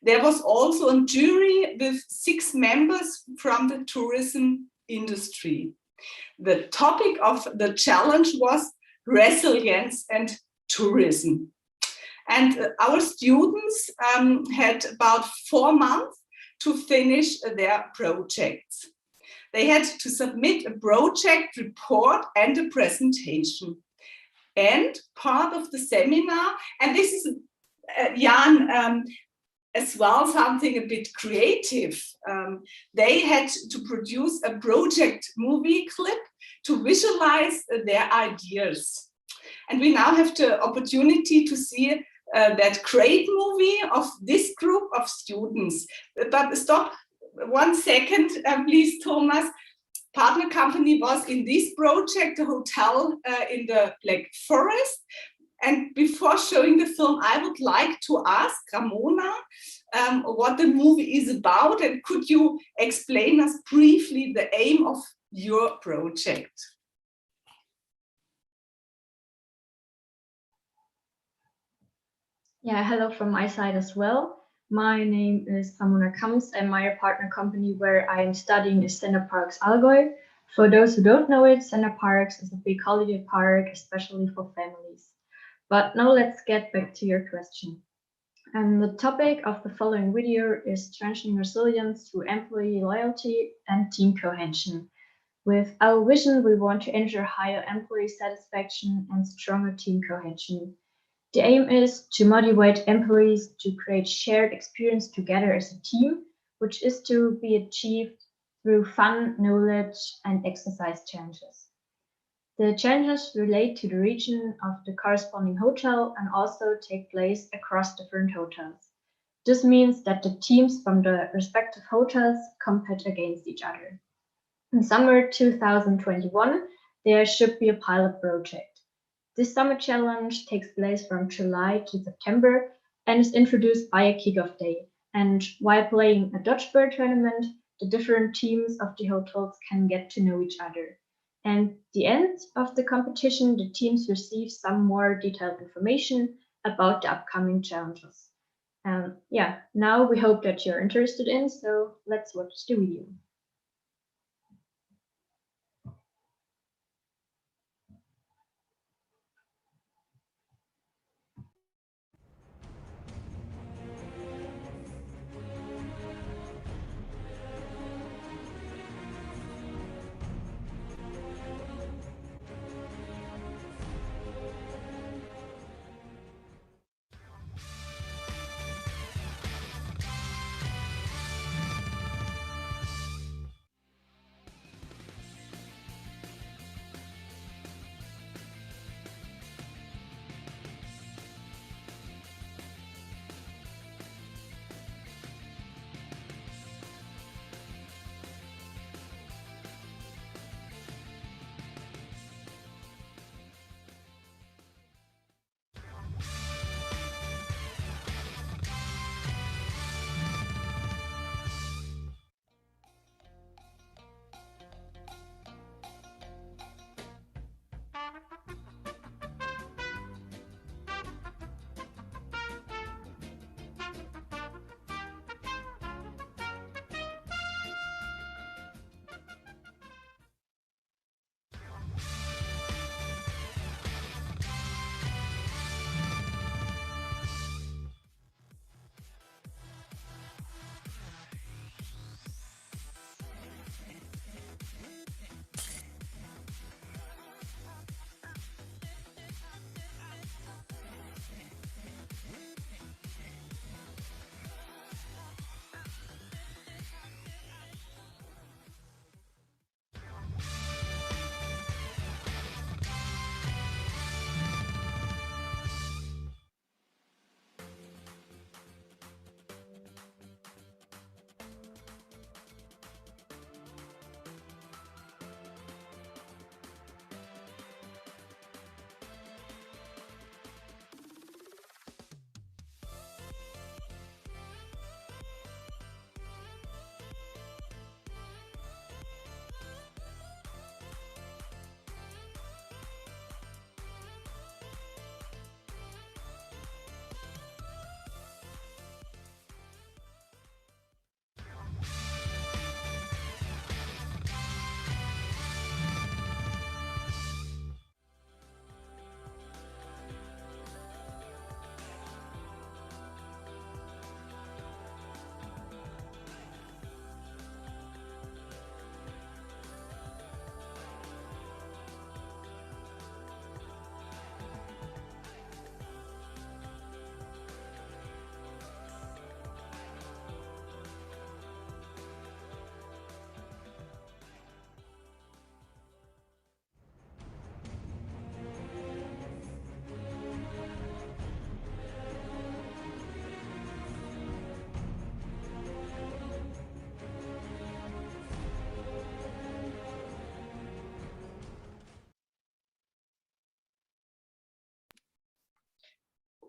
Speaker 9: There was also a jury with 6 members from the tourism industry. The topic of the challenge was resilience and tourism. And our students had about 4 months to finish their projects. They had to submit a project report and a presentation. And part of the seminar, and this is, Jan, as well, something a bit creative. They had to produce a project movie clip to visualize their ideas. And we now have the opportunity to see that great movie of this group of students. But stop 1 second, please, Thomas. Partner company was in this project, a hotel in the Black Forest. And before showing the film, I would like to ask Ramona what the movie is about, and could you explain us briefly the aim of your project?
Speaker 10: Yeah, hello from my side as well. My name is Ramona Kamps, and my partner company where I am studying is Center Parks Allgäu. For those who don't know it, Center Parks is a big holiday park, especially for families. But now let's get back to your question. And the topic of the following video is strengthening resilience through employee loyalty and team cohesion. With our vision, we want to ensure higher employee satisfaction and stronger team cohesion. The aim is to motivate employees to create shared experience together as a team, which is to be achieved through fun, knowledge, and exercise challenges. The challenges relate to the region of the corresponding hotel and also take place across different hotels. This means that the teams from the respective hotels compete against each other. In summer 2021, there should be a pilot project. This summer challenge takes place from July to September and is introduced by a kickoff day. And while playing a dodgeball tournament, the different teams of the hotels can get to know each other. And at the end of the competition, the teams receive some more detailed information about the upcoming challenges. Yeah, now we hope that you're interested in, so let's watch the video.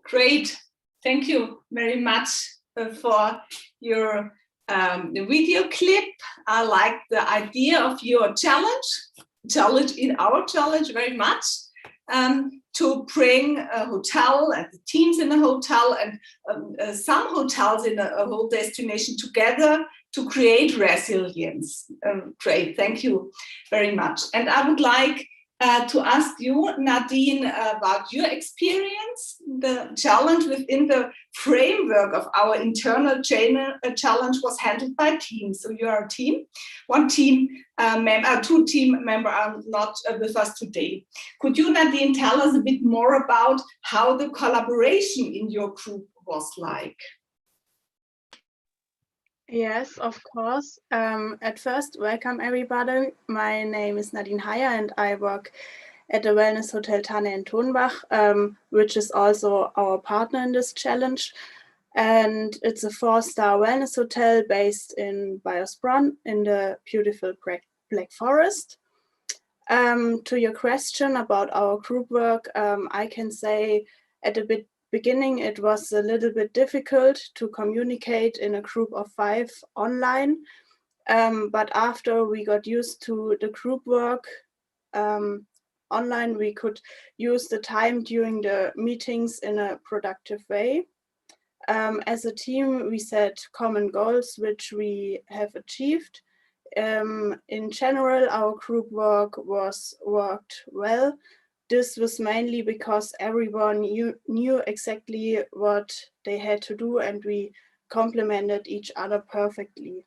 Speaker 9: Great. Thank you very much for your video clip. I like the idea of your challenge in our challenge very much, to bring a hotel and the teams in a hotel and some hotels in a whole destination together to create resilience. Great, thank you very much. And I would like to ask you, Nadine, about your experience. The challenge within the framework of our internal challenge was handled by teams. So you are a team. One team member, two team members are not with us today. Could you, Nadine, tell us a bit more about how the collaboration in your group was like?
Speaker 11: Yes, of course. At first, welcome everybody. My name is Nadine Heyer and I work at the Wellness Hotel Tanne in Thunbach, which is also our partner in this challenge. And it's a 4-star wellness hotel based in Bayersbronn in the beautiful Black Forest. To your question about our group work, I can say at the beginning it was a little bit difficult to communicate in a group of 5 online, but after we got used to the group work online, we could use the time during the meetings in a productive way. As a team, we set common goals, which we have achieved. In general, our group work worked well. This was mainly because everyone knew exactly what they had to do, and we complemented each other perfectly.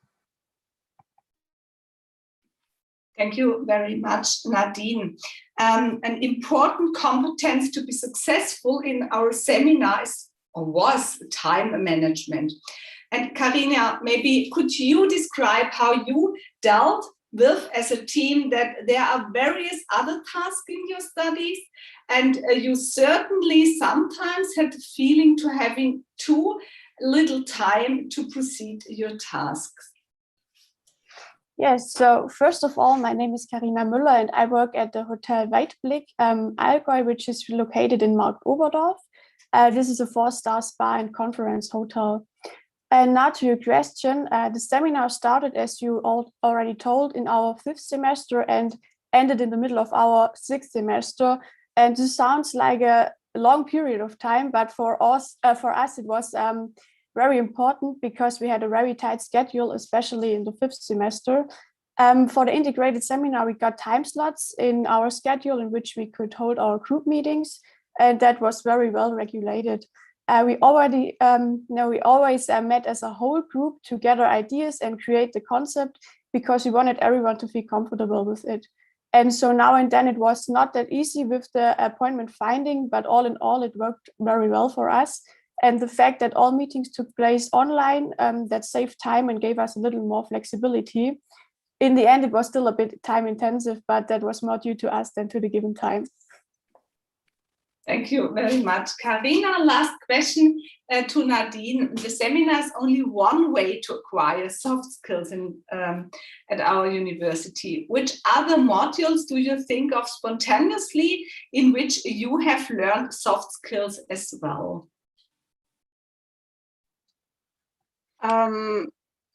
Speaker 9: Thank you very much, Nadine. An important competence to be successful in our seminars was time management. And Karina, maybe could you describe how you dealt with, as a team, that there are various other tasks in your studies, and you certainly sometimes had the feeling to having too little time to proceed your tasks?
Speaker 12: Yes, so first of all, my name is Karina Müller and I work at the Hotel Weitblick, Allgäu, which is located in Marktoberdorf. This is a 4-star spa and conference hotel. And now to your question, the seminar started, as you all already told, in our 5th semester and ended in the middle of our 6th semester. And this sounds like a long period of time, but for us it was very important because we had a very tight schedule, especially in the 5th semester. For the integrated seminar, we got time slots in our schedule in which we could hold our group meetings, and that was very well regulated. We always met as a whole group to gather ideas and create the concept because we wanted everyone to feel comfortable with it. And so now and then it was not that easy with the appointment finding, but all in all, it worked very well for us. And the fact that all meetings took place online, that saved time and gave us a little more flexibility. In the end, it was still a bit time intensive, but that was more due to us than to the given time.
Speaker 9: Thank you very much. Karina, last question to Nadine. The seminar is only one way to acquire soft skills at our university. Which other modules do you think of spontaneously in which you have learned soft skills as well?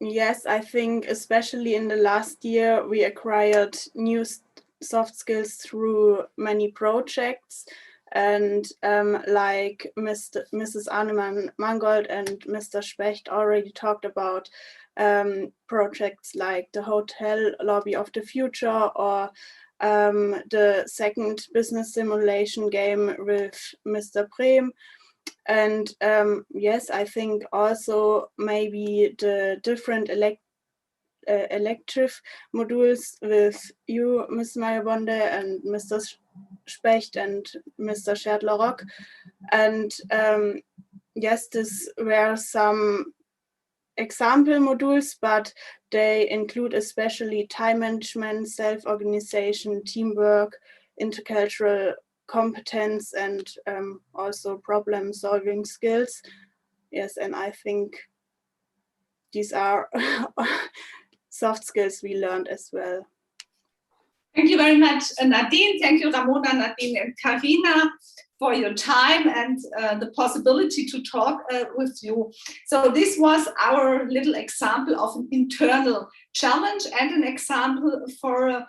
Speaker 11: Yes, I think especially in the last year, we acquired new soft skills through many projects. And like Mrs. Arnemann-Mangold and Mr. Specht already talked about projects like the Hotel Lobby of the Future or the second business simulation game with Mr. Brehm. And yes, I think also maybe the different elective modules with you, Ms. Mayabonde, and Mr. Specht and Mr. Scherdler-Rock. And yes, these were some example modules, but they include especially time management, self-organization, teamwork, intercultural competence, and also problem-solving skills. Yes, and I think these are soft skills we learned as well.
Speaker 9: Thank you very much, Nadine. Thank you, Ramona, Nadine, and Karina, for your time and the possibility to talk with you. So this was our little example of an internal challenge and an example for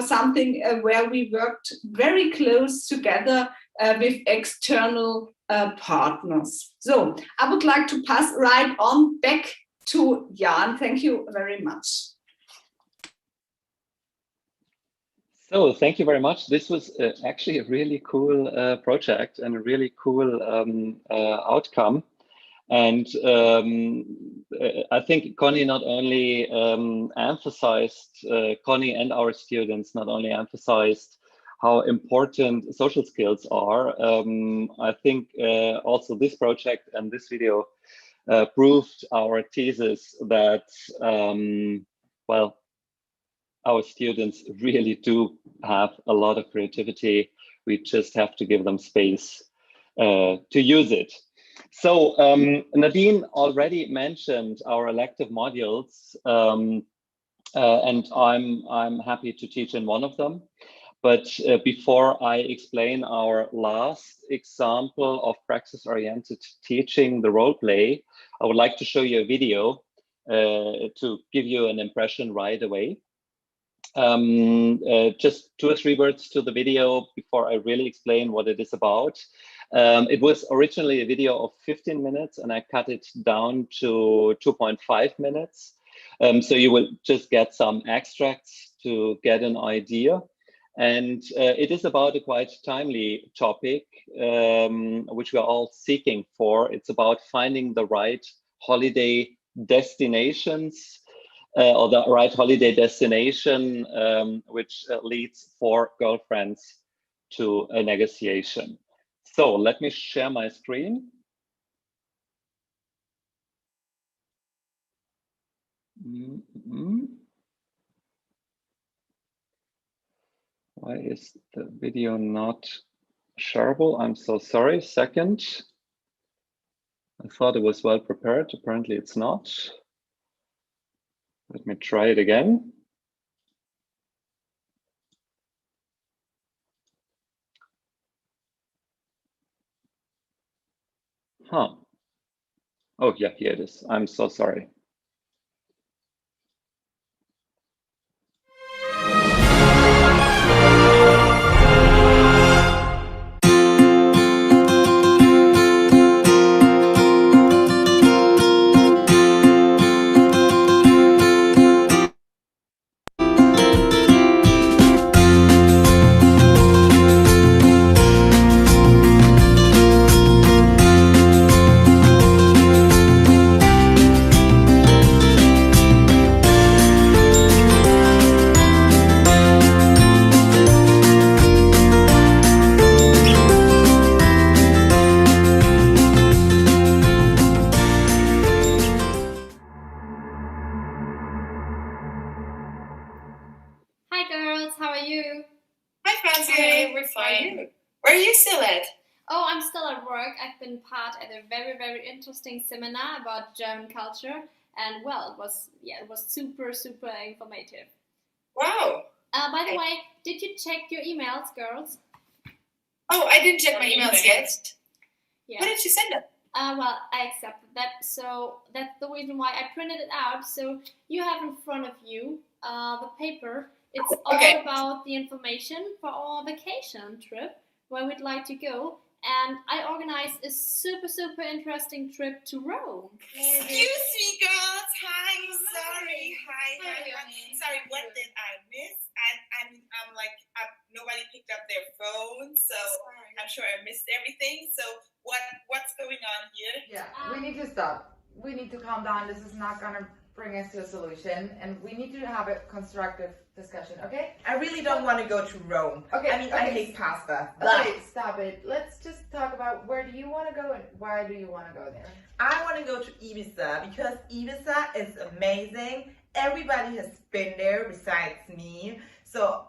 Speaker 9: something where we worked very close together with external partners. So I would like to pass right on back to Jan. Thank you very much.
Speaker 3: So thank you very much. This was actually a really cool project and a really cool outcome. And I think Connie not only emphasized, Connie and our students not only emphasized how important social skills are. I think also this project and this video proved our thesis that, well, our students really do have a lot of creativity. We just have to give them space to use it. So Nadine already mentioned our elective modules. and I'm happy to teach in one of them. But before I explain our last example of praxis-oriented teaching, the role play, I would like to show you a video to give you an impression right away. Just 2 or 3 words to the video before I really explain what it is about. It was originally a video of 15 minutes and I cut it down to 2.5 minutes. So you will just get some extracts to get an idea. And it is about a quite timely topic, which we are all seeking for. It's about finding the right holiday destinations or the right holiday destination, which leads 4 girlfriends to a negotiation. So let me share my screen. Why is the video not shareable? I'm so sorry. Second. I thought it was well prepared. Apparently it's not. Let me try it again. Huh. Oh, yeah, here it is. I'm so sorry.
Speaker 13: Hi girls, how are you?
Speaker 14: Hi Francie, we're fine. Where are you still at?
Speaker 13: Oh, I'm still at work. I've been part at a very, very interesting seminar about German culture, and well, it was super, super informative.
Speaker 14: Wow.
Speaker 13: By the way, did you check your emails, girls?
Speaker 14: Oh, I didn't check my emails yet.
Speaker 13: Yeah.
Speaker 14: What did you send them?
Speaker 13: Well, I accepted that, so that's the reason why I printed it out. So you have in front of you the paper. It's all about the information for our vacation trip where we'd like to go. And I organized a super, super interesting trip to Rome.
Speaker 14: Excuse me, girls. Hi, sorry. Hi. Sorry, what did I miss? I'm like, nobody picked up their phone, so I'm sure I missed everything. So what's going on here?
Speaker 15: Yeah, we need to stop. We need to calm down. This is not gonna bring us to a solution, and we need to have a constructive discussion, okay?
Speaker 14: I really don't want to go to Rome.
Speaker 15: Okay.
Speaker 14: I mean, I hate pasta.
Speaker 15: Okay, stop it. Let's just talk about where do you want to go and why do you want to go there?
Speaker 14: I want to go to Ibiza because Ibiza is amazing. Everybody has been there besides me, so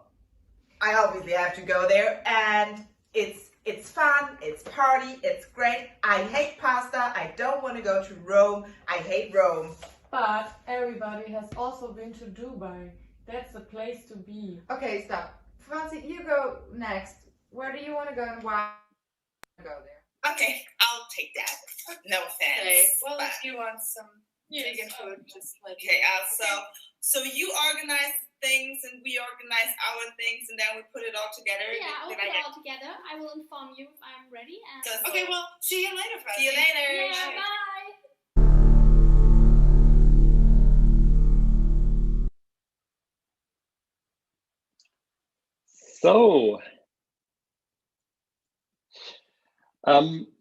Speaker 14: I obviously have to go there, and it's fun, it's party, it's great. I hate pasta. I don't want to go to Rome. I hate Rome.
Speaker 16: But everybody has also been to Dubai. That's the place to be.
Speaker 15: Okay, stop. Francie, you go next. Where do you want to go and why do you want to go there?
Speaker 14: Okay, I'll take that. No offense.
Speaker 11: Okay. Well, if you want some vegan food, just let me know.
Speaker 14: So you organize things and we organize our things and then we put it all together.
Speaker 13: Yeah, I'll put it all together. I will inform you if I'm ready. And
Speaker 14: okay, well, see you later, Francie.
Speaker 13: See you later. Yeah, bye.
Speaker 3: So,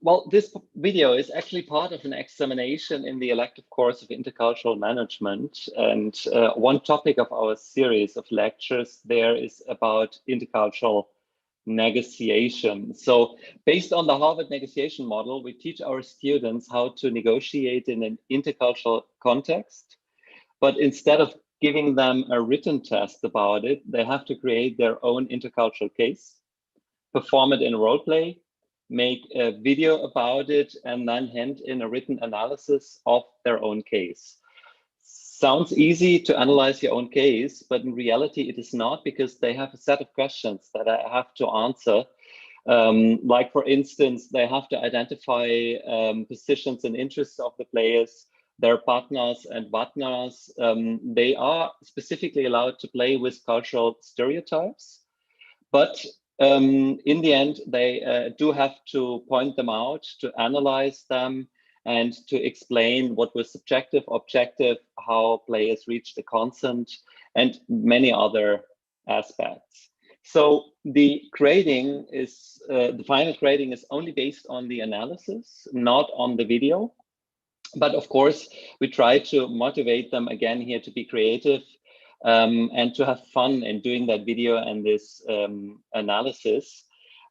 Speaker 3: well, this video is actually part of an examination in the elective course of intercultural management. And one topic of our series of lectures there is about intercultural negotiation. So based on the Harvard negotiation model, we teach our students how to negotiate in an intercultural context. But instead of giving them a written test about it, they have to create their own intercultural case, perform it in role play, make a video about it, and then hand in a written analysis of their own case. sounds easy to analyze your own case, but in reality it is not, because they have a set of questions that I have to answer. Like, for instance, they have to identify positions and interests of the players, their partners and partners. They are specifically allowed to play with cultural stereotypes, but in the end, they do have to point them out, to analyze them, and to explain what was subjective, objective, how players reached the consent, and many other aspects. So the grading is, the final grading is only based on the analysis, not on the video. But of course, we try to motivate them again here to be creative and to have fun in doing that video and this analysis.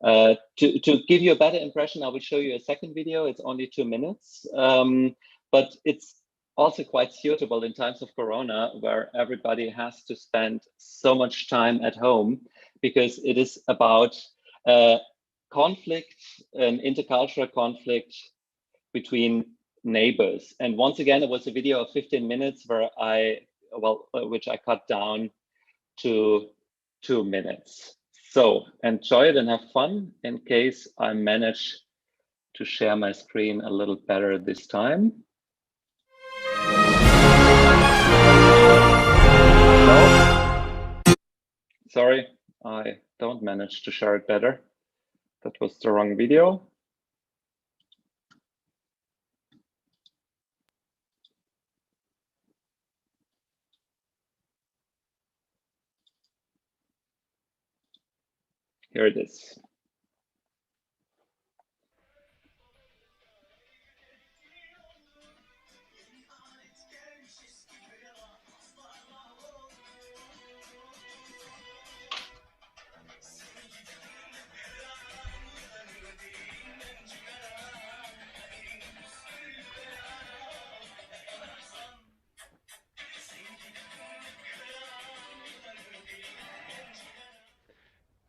Speaker 3: To give you a better impression, I will show you a second video. It's only 2 minutes, but it's also quite suitable in times of Corona, where everybody has to spend so much time at home, because it is about conflict, an intercultural conflict between neighbors. And once again, it was a video of 15 minutes where which I cut down to 2 minutes. So enjoy it and have fun, in case I manage to share my screen a little better this time. No? Sorry, I don't manage to share it better. That was the wrong video. Here it is.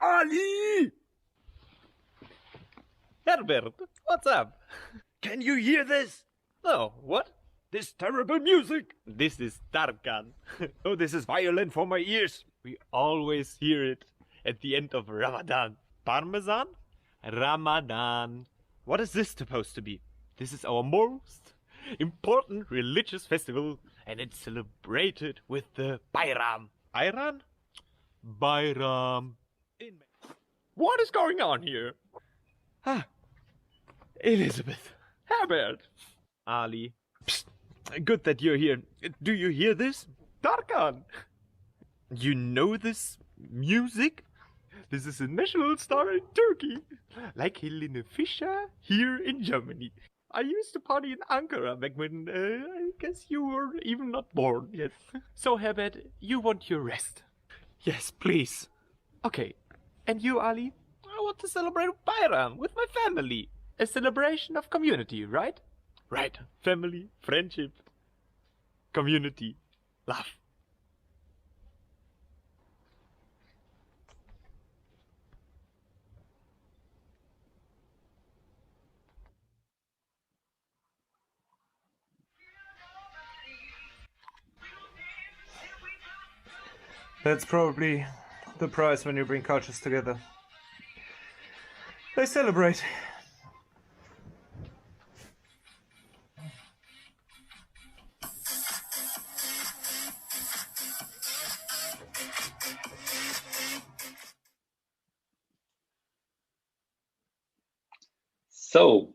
Speaker 17: Ali! Herbert, what's up? Can you hear this? No, what? This terrible music? This is Tarkan. Oh, this is violent for my ears. We always hear it at the end of Ramadan. Parmesan? Ramadan. What is this supposed to be? This is our most important religious festival, and it's celebrated with the Bayram. Bayram? Bayram. What is going on here? Ah, Elizabeth. Herbert. Ali. Psst. Good that you're here. Do you hear this? Tarkan. You know this music? This is a national star in Turkey. Like Helene Fischer here in Germany. I used to party in Ankara back when I guess you were even not born yet. So Herbert, you want your rest? Yes, please. Okay. And you, Ali? I want to celebrate Bayram with my family. A celebration of community, right? Right. Family, friendship, community, love.
Speaker 18: That's probably the prize when you bring cultures together. They celebrate.
Speaker 3: So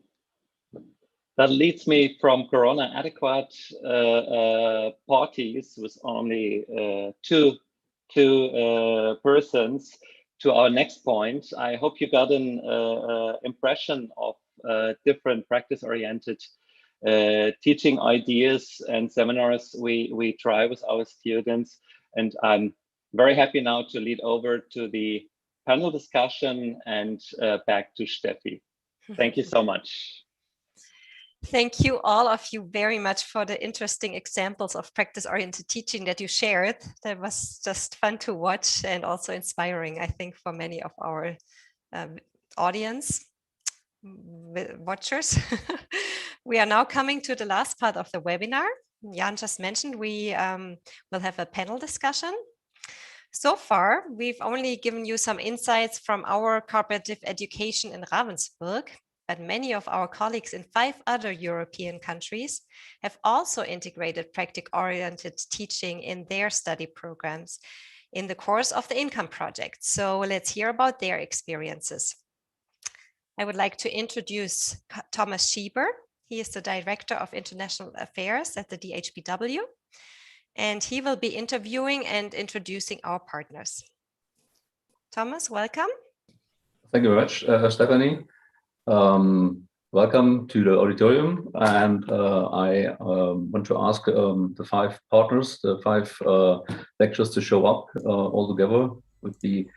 Speaker 3: that leads me from Corona adequate parties with only two persons to our next point. I hope you got an impression of different practice-oriented teaching ideas and seminars we try with our students. And I'm very happy now to lead over to the panel discussion and back to Steffi. Thank you so much.
Speaker 2: Thank you, all of you, very much for the interesting examples of practice-oriented teaching that you shared. That was just fun to watch and also inspiring, I think, for many of our audience watchers. We are now coming to the last part of the webinar. Jan just mentioned, we will have a panel discussion. So far, we've only given you some insights from our cooperative education in Ravensburg, but many of our colleagues in 5 other European countries have also integrated practice-oriented teaching in their study programs in the course of the Income Project. So let's hear about their experiences. I would like to introduce Thomas Schieber. He is the Director of International Affairs at the DHBW, and he will be interviewing and introducing our partners. Thomas, welcome.
Speaker 19: Thank you very much, Stephanie. Welcome to the auditorium, and I want to ask the 5 partners, the 5 lecturers to show up all together. Would be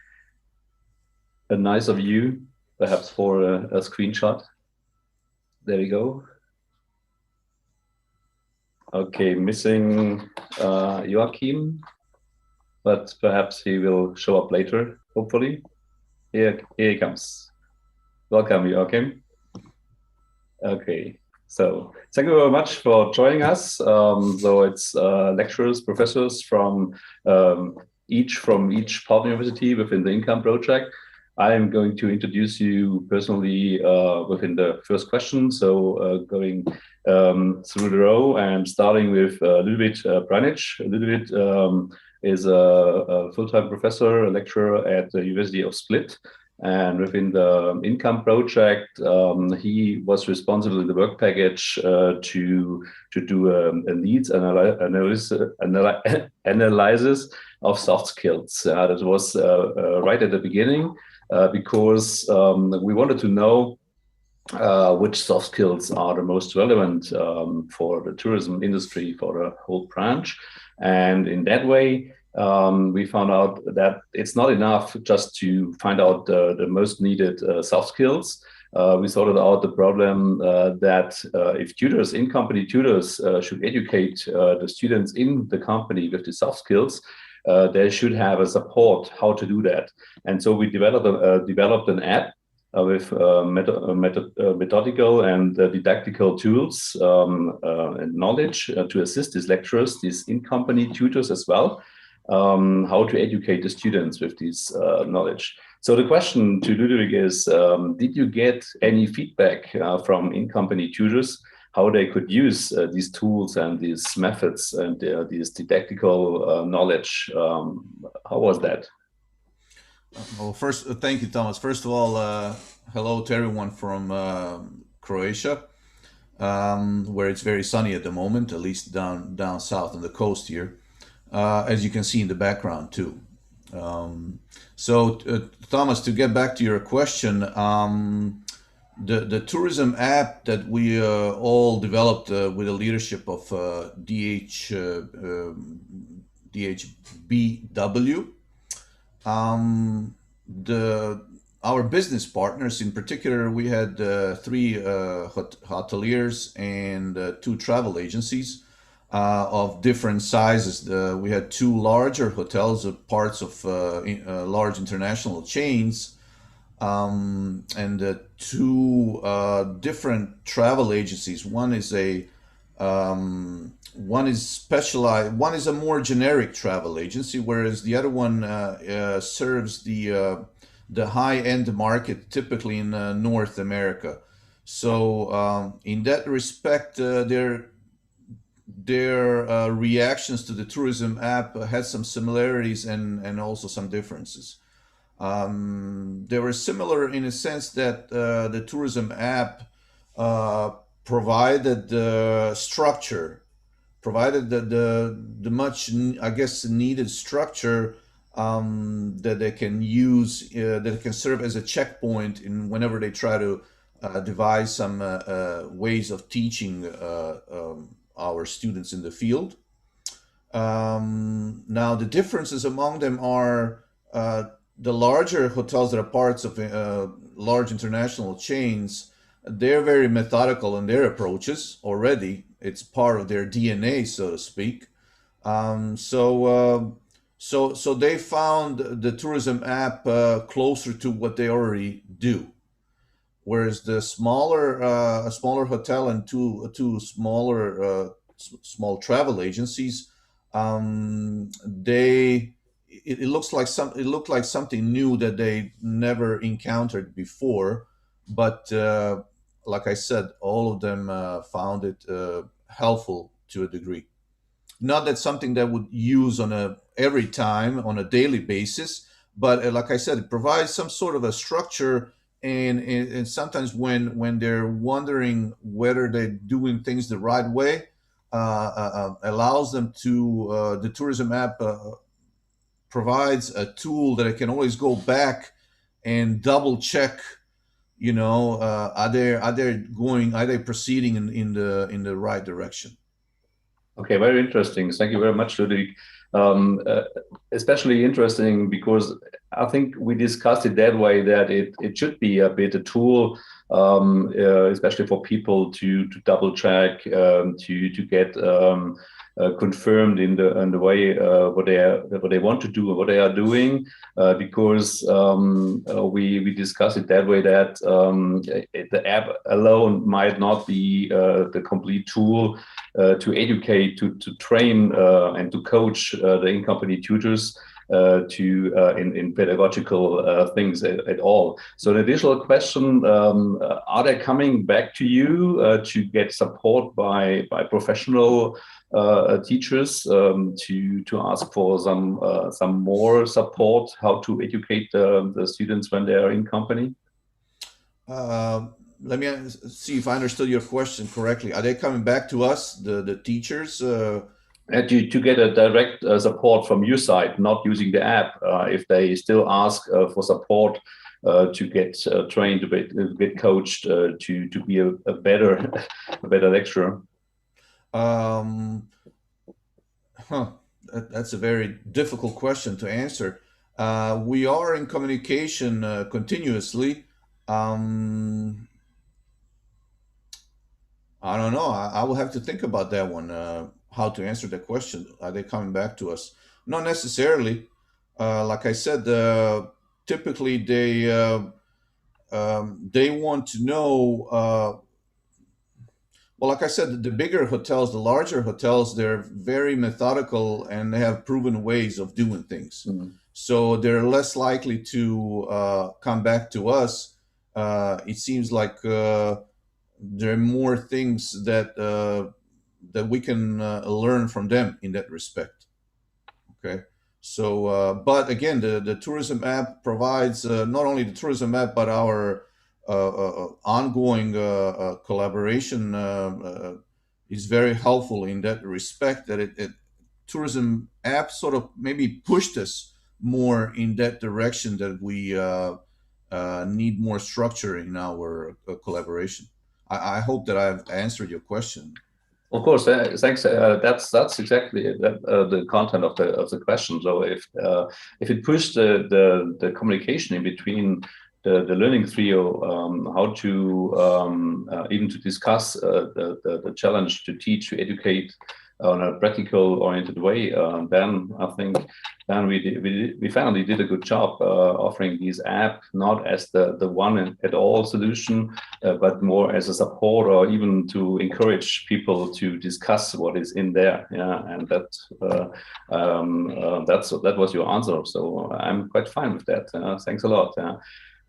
Speaker 19: a nicer view, perhaps for a screenshot. There we go. Okay, missing Joachim, but perhaps he will show up later, hopefully. Here he comes. Welcome, Joachim. Okay, so thank you very much for joining us. So it's lecturers, professors from each partner university within the Income Project. I am going to introduce you personally within the first question. So going through the row and starting with Ludwig Branic. Ludwig is a full-time professor, a lecturer at the University of Split. And within the Income Project, he was responsible in the work package to do a needs analysis of soft skills. That was right at the beginning because we wanted to know which soft skills are the most relevant for the tourism industry, for the whole branch. And in that way, we found out that it's not enough just to find out the most needed soft skills. We sorted out the problem that if tutors, in-company tutors, should educate the students in the company with the soft skills, they should have a support how to do that. And so we developed an app with methodical and didactical tools and knowledge to assist these lecturers, these in-company tutors as well, how to educate the students with this knowledge. So the question to Ludwig is, did you get any feedback from in-company tutors, how they could use these tools and these methods and these didactical knowledge? How was that?
Speaker 20: Well, first, thank you, Thomas. First of all, hello to everyone from Croatia, where it's very sunny at the moment, at least down south on the coast here, as you can see in the background too. So, Thomas, to get back to your question, the tourism app that we all developed with the leadership of DHBW. Our business partners, in particular, we had 3 hoteliers and 2 travel agencies of different sizes. We had 2 larger hotels, parts of large international chains, and 2 different travel agencies. One is specialized. One is a more generic travel agency, whereas the other one serves the high-end market, typically in North America. So in that respect, their reactions to the tourism app had some similarities and also some differences. They were similar in a sense that the tourism app provided the structure, provided the much, I guess, needed structure that they can use, that can serve as a checkpoint in whenever they try to devise some ways of teaching our students in the field. Now, the differences among them are the larger hotels that are parts of large international chains. They're very methodical in their approaches already. It's part of their DNA, so to speak. So they found the tourism app closer to what they already do, whereas the smaller hotel and two smaller small travel agencies. It looks like it looked like something new that they never encountered before, but like I said, all of them found it helpful to a degree. Not that something that would use on a every time on a daily basis, but like I said, it provides some sort of a structure. And sometimes when they're wondering whether they're doing things the right way, allows them to the tourism app provides a tool that I can always go back and double check. Are they proceeding in the right direction?
Speaker 19: Okay, very interesting. Thank you very much, Ludwig. Especially interesting because I think we discussed it that way, that it should be a bit a tool, especially for people to double check, to get confirmed in the way what they want to do or what they are doing, because we discussed it that way, that the app alone might not be the complete tool to educate, to train and to coach the in-company tutors in pedagogical things at all. So an additional question, are they coming back to you to get support by professional teachers to ask for some more support, how to educate the students when they are in company?
Speaker 20: Let me see if I understood your question correctly. Are they coming back to us, the teachers?
Speaker 19: To get a direct support from your side, not using the app, if they still ask for support to get trained, to get coached, to be a better lecturer.
Speaker 20: That's a very difficult question to answer. We are in communication continuously. I don't know. I will have to think about that one. How to answer that question? Are they coming back to us? Not necessarily. Like I said, typically they want to know. Well, like I said, the bigger hotels, the larger hotels, they're very methodical and they have proven ways of doing things.
Speaker 19: Mm-hmm.
Speaker 20: So they're less likely to come back to us. It seems like there are more things that that we can learn from them in that respect. Okay, so but again, the tourism app provides not only the tourism app but our ongoing collaboration is very helpful in that respect. That it tourism app sort of maybe pushed us more in that direction, that we need more structure in our collaboration. I hope that I've answered your question.
Speaker 19: Of course, thanks. That's exactly the content of the question. So if it pushed the communication in between the learning trio, how to even to discuss the challenge to teach, to educate on a practical oriented way, then I think then we finally did a good job offering this app not as the one at all solution, but more as a support, or even to encourage people to discuss what is in there. Yeah, and that was your answer. So I'm quite fine with that. Thanks a lot.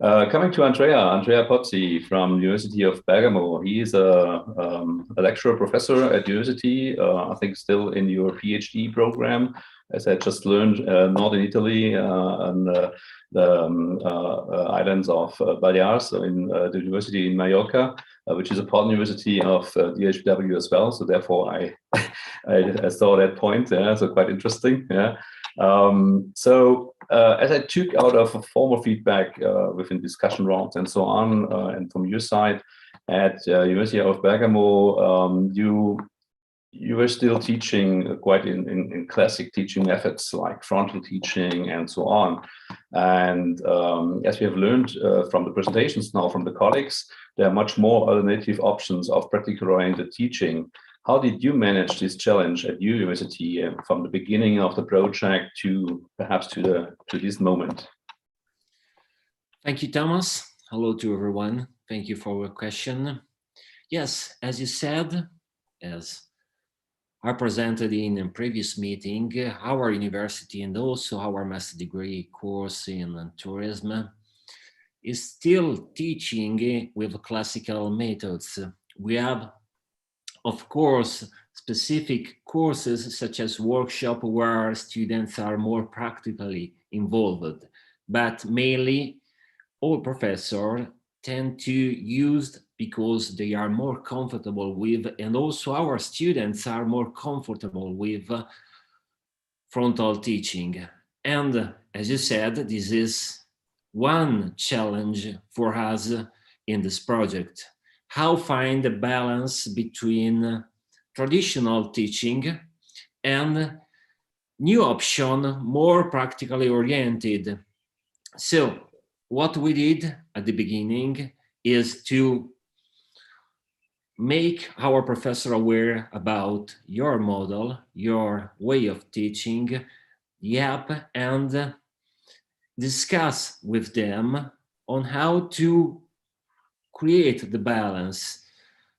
Speaker 19: Coming to Andrea Pozzi from University of Bergamo. He is a lecturer, professor at university, I think still in your PhD program, as I just learned, not in Italy, on the islands of Baleares, so in the university in Mallorca, which is a partner university of DHW as well. So therefore I saw that point, so quite interesting. Yeah. As I took out of former feedback within discussion rounds and so on, and from your side at University of Bergamo, you were still teaching quite in classic teaching methods like frontal teaching and so on. And as we have learned from the presentations now from the colleagues, there are much more alternative options of practical oriented teaching. How did you manage this challenge at your university from the beginning of the project to perhaps to this moment?
Speaker 21: Thank you, Thomas. Hello to everyone. Thank you for your question. Yes, as you said, as I presented in a previous meeting, our university and also our master degree course in tourism is still teaching with classical methods. We have, of course, specific courses such as workshop where students are more practically involved, but mainly all professors tend to use because they are more comfortable with, and also our students are more comfortable with frontal teaching. And as you said, this is one challenge for us in this project. How find a balance between traditional teaching and new option, more practically oriented. So what we did at the beginning is to make our professor aware about your model, your way of teaching, the app, and discuss with them on how to create the balance.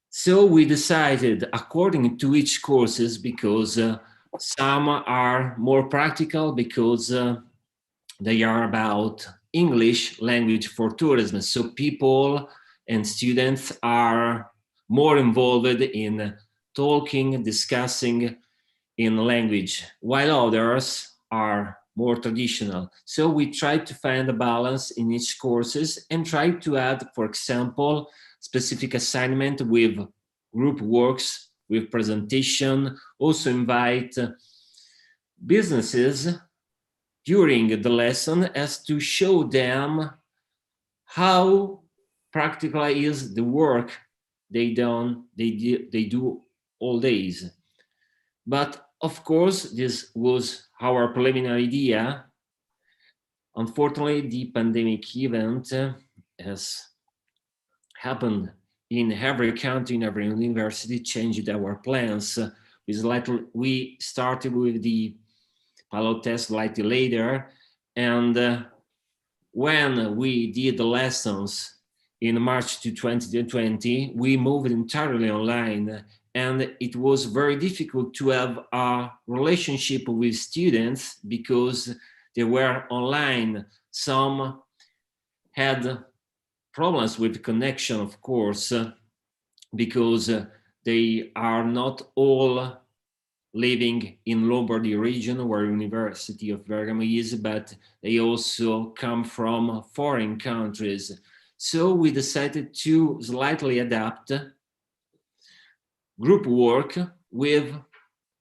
Speaker 21: So we decided according to each courses, because some are more practical because they are about English language for tourism. So people and students are more involved in talking, discussing in language, while others are more traditional. So we try to find a balance in each courses and try to add, for example, specific assignment with group works, with presentation, also invite businesses during the lesson as to show them how practical is the work they do all days. But of course, this was our preliminary idea. Unfortunately, the pandemic event has happened in every country, in every university, changed our plans. We started with the pilot test slightly later, and when we did the lessons in March 2020, we moved entirely online, and it was very difficult to have a relationship with students because they were online. Some had problems with connection, of course, because they are not all living in Lombardy region where University of Bergamo is, but they also come from foreign countries. So we decided to slightly adapt group work with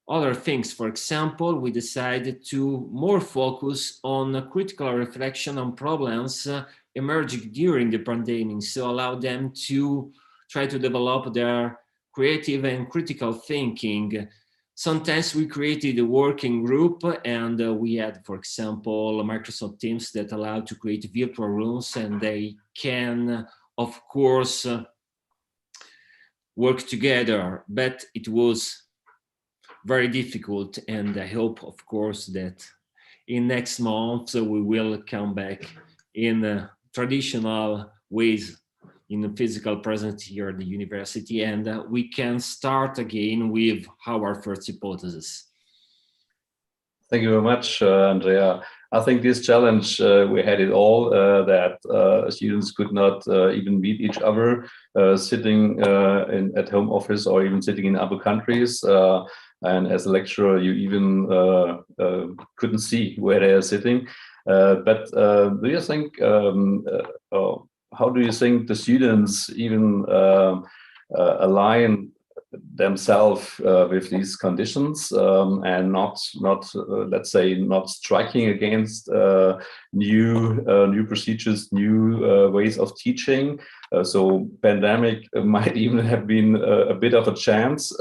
Speaker 21: other things. For example, we decided to more focus on critical reflection on problems emerging during the pandemic, so allow them to try to develop their creative and critical thinking. Sometimes we created a working group, and we had, for example, Microsoft Teams that allow to create virtual rooms, and they can, of course, work together, but it was very difficult. And I hope, of course, that in next month we will come back in traditional ways in the physical presence here at the university, and we can start again with our first hypothesis.
Speaker 19: Thank you very much, Andrea. I think this challenge, we had it all, that students could not even meet each other, sitting at home office or even sitting in other countries. And as a lecturer, you even couldn't see where they are sitting. But do you think, how do you think the students even align themselves with these conditions, and not let's say not striking against new procedures, new ways of teaching? So pandemic might even have been a bit of a chance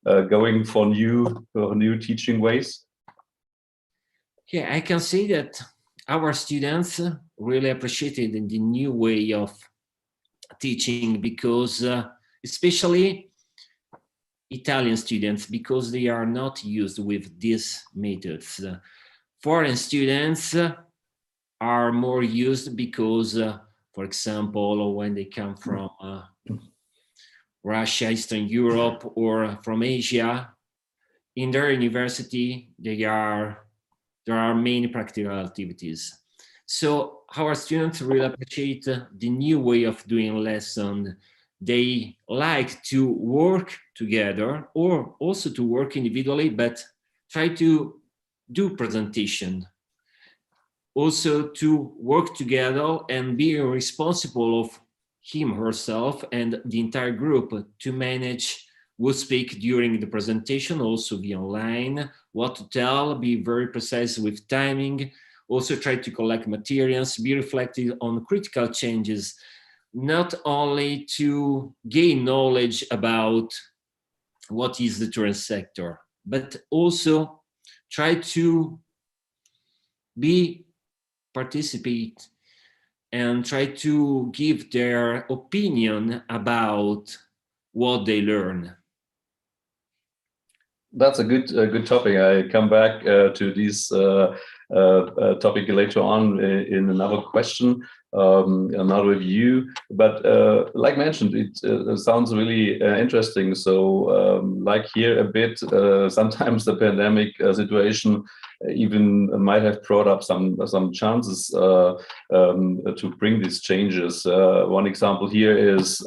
Speaker 19: going for new teaching ways.
Speaker 21: Yeah, I can say that our students really appreciated the new way of teaching, because especially Italian students, because they are not used with these methods. Foreign students are more used because, for example, when they come from Russia, Eastern Europe, or from Asia, in their university, there are many practical activities. So our students really appreciate the new way of doing lesson. They like to work together or also to work individually, but try to do presentation. Also to work together and be responsible of him, herself, and the entire group to manage who speak during the presentation, also be online, what to tell, be very precise with timing, also try to collect materials, be reflective on critical changes, not only to gain knowledge about what is the tourism sector, but also try to participate and try to give their opinion about what they learn.
Speaker 19: That's a good topic. I come back to this topic later on in another question, another review. But like mentioned, it sounds really interesting. So like here a bit, sometimes the pandemic situation even might have brought up some chances to bring these changes. One example here is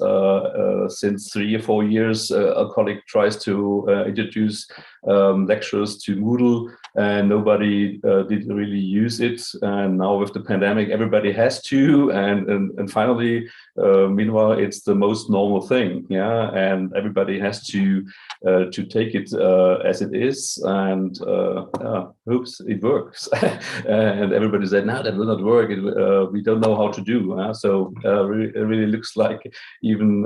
Speaker 19: since 3 or 4 years, a colleague tries to introduce lectures to Moodle, and nobody did really use it. And now with the pandemic, everybody has to. And finally, meanwhile, it's the most normal thing, yeah. And everybody has to take it as it is. And oops, it works. And everybody said, "No, that will not work. We don't know how to do." So it really looks like even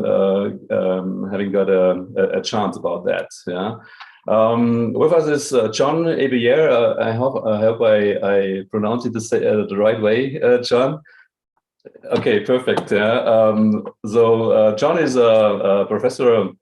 Speaker 19: having got a chance about that. Yeah. With us is John Ebier. I hope I pronounced it the right way, John. Okay, perfect. Yeah. So John is a professor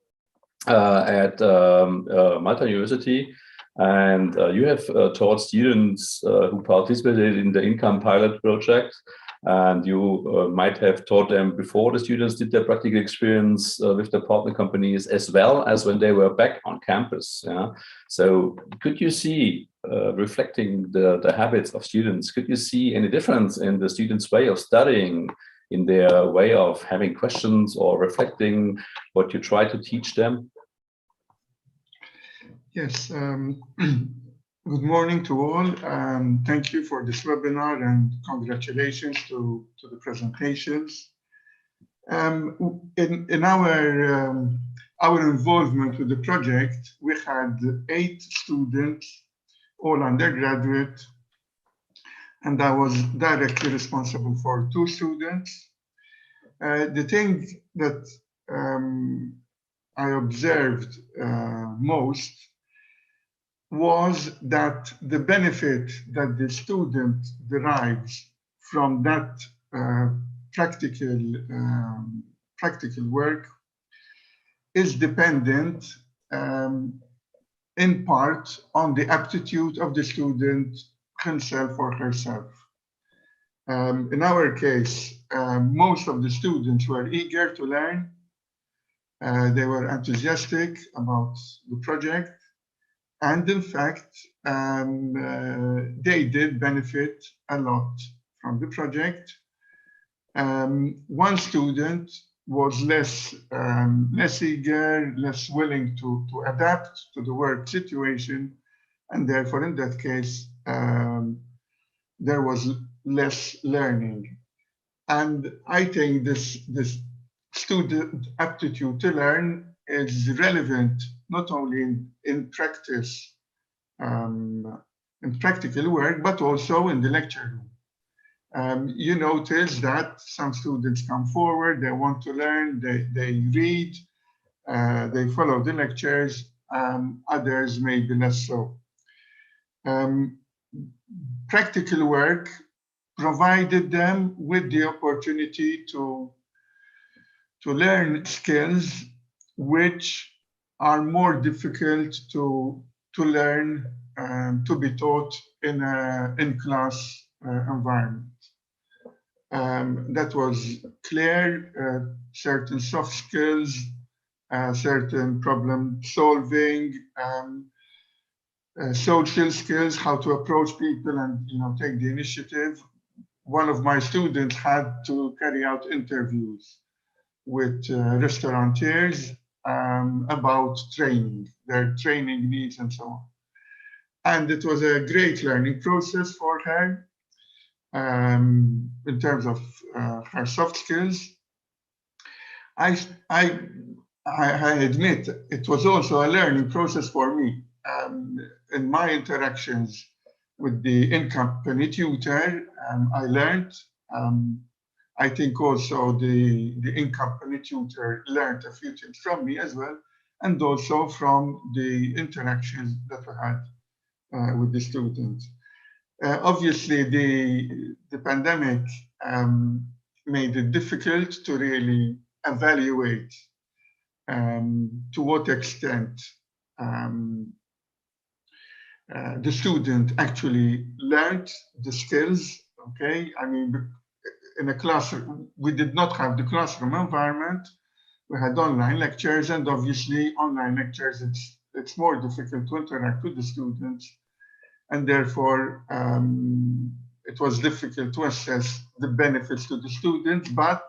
Speaker 19: at Malta University, and you have taught students who participated in the Income Pilot project. And you might have taught them before the students did their practical experience with the partner companies, as well as when they were back on campus. Yeah? So could you see, reflecting the habits of students, could you see any difference in the students' way of studying, in their way of having questions or reflecting what you try to teach them?
Speaker 1: Yes. Good morning to all. Thank you for this webinar and congratulations to the presentations. In our involvement with the project, we had 8 students, all undergraduate, and I was directly responsible for 2 students. The thing that I observed most was that the benefit that the student derives from that practical work is dependent in part on the aptitude of the student himself or herself. In our case, most of the students were eager to learn. They were enthusiastic about the project. And in fact, they did benefit a lot from the project. One student was less eager, less willing to adapt to the work situation, and therefore, in that case, there was less learning. And I think this student aptitude to learn is relevant not only in practice, in practical work, but also in the lecture room. You notice that some students come forward, they want to learn, they read, they follow the lectures, others maybe less so. Practical work provided them with the opportunity to learn skills which are more difficult to learn, to be taught in a in-class environment. That was clear, certain soft skills, certain problem solving, social skills, how to approach people and take the initiative. One of my students had to carry out interviews with restaurateurs about training, their training needs and so on. And it was a great learning process for her in terms of her soft skills. I admit it was also a learning process for me. In my interactions with the in-company tutor, I learned. I think also the in-company tutor learned a few things from me as well, and also from the interactions that we had with the students. Obviously, the pandemic made it difficult to really evaluate to what extent the student actually learned the skills. Okay, I mean, in a classroom, we did not have the classroom environment. We had online lectures, and obviously online lectures, it's more difficult to interact with the students, and therefore it was difficult to assess the benefits to the students. But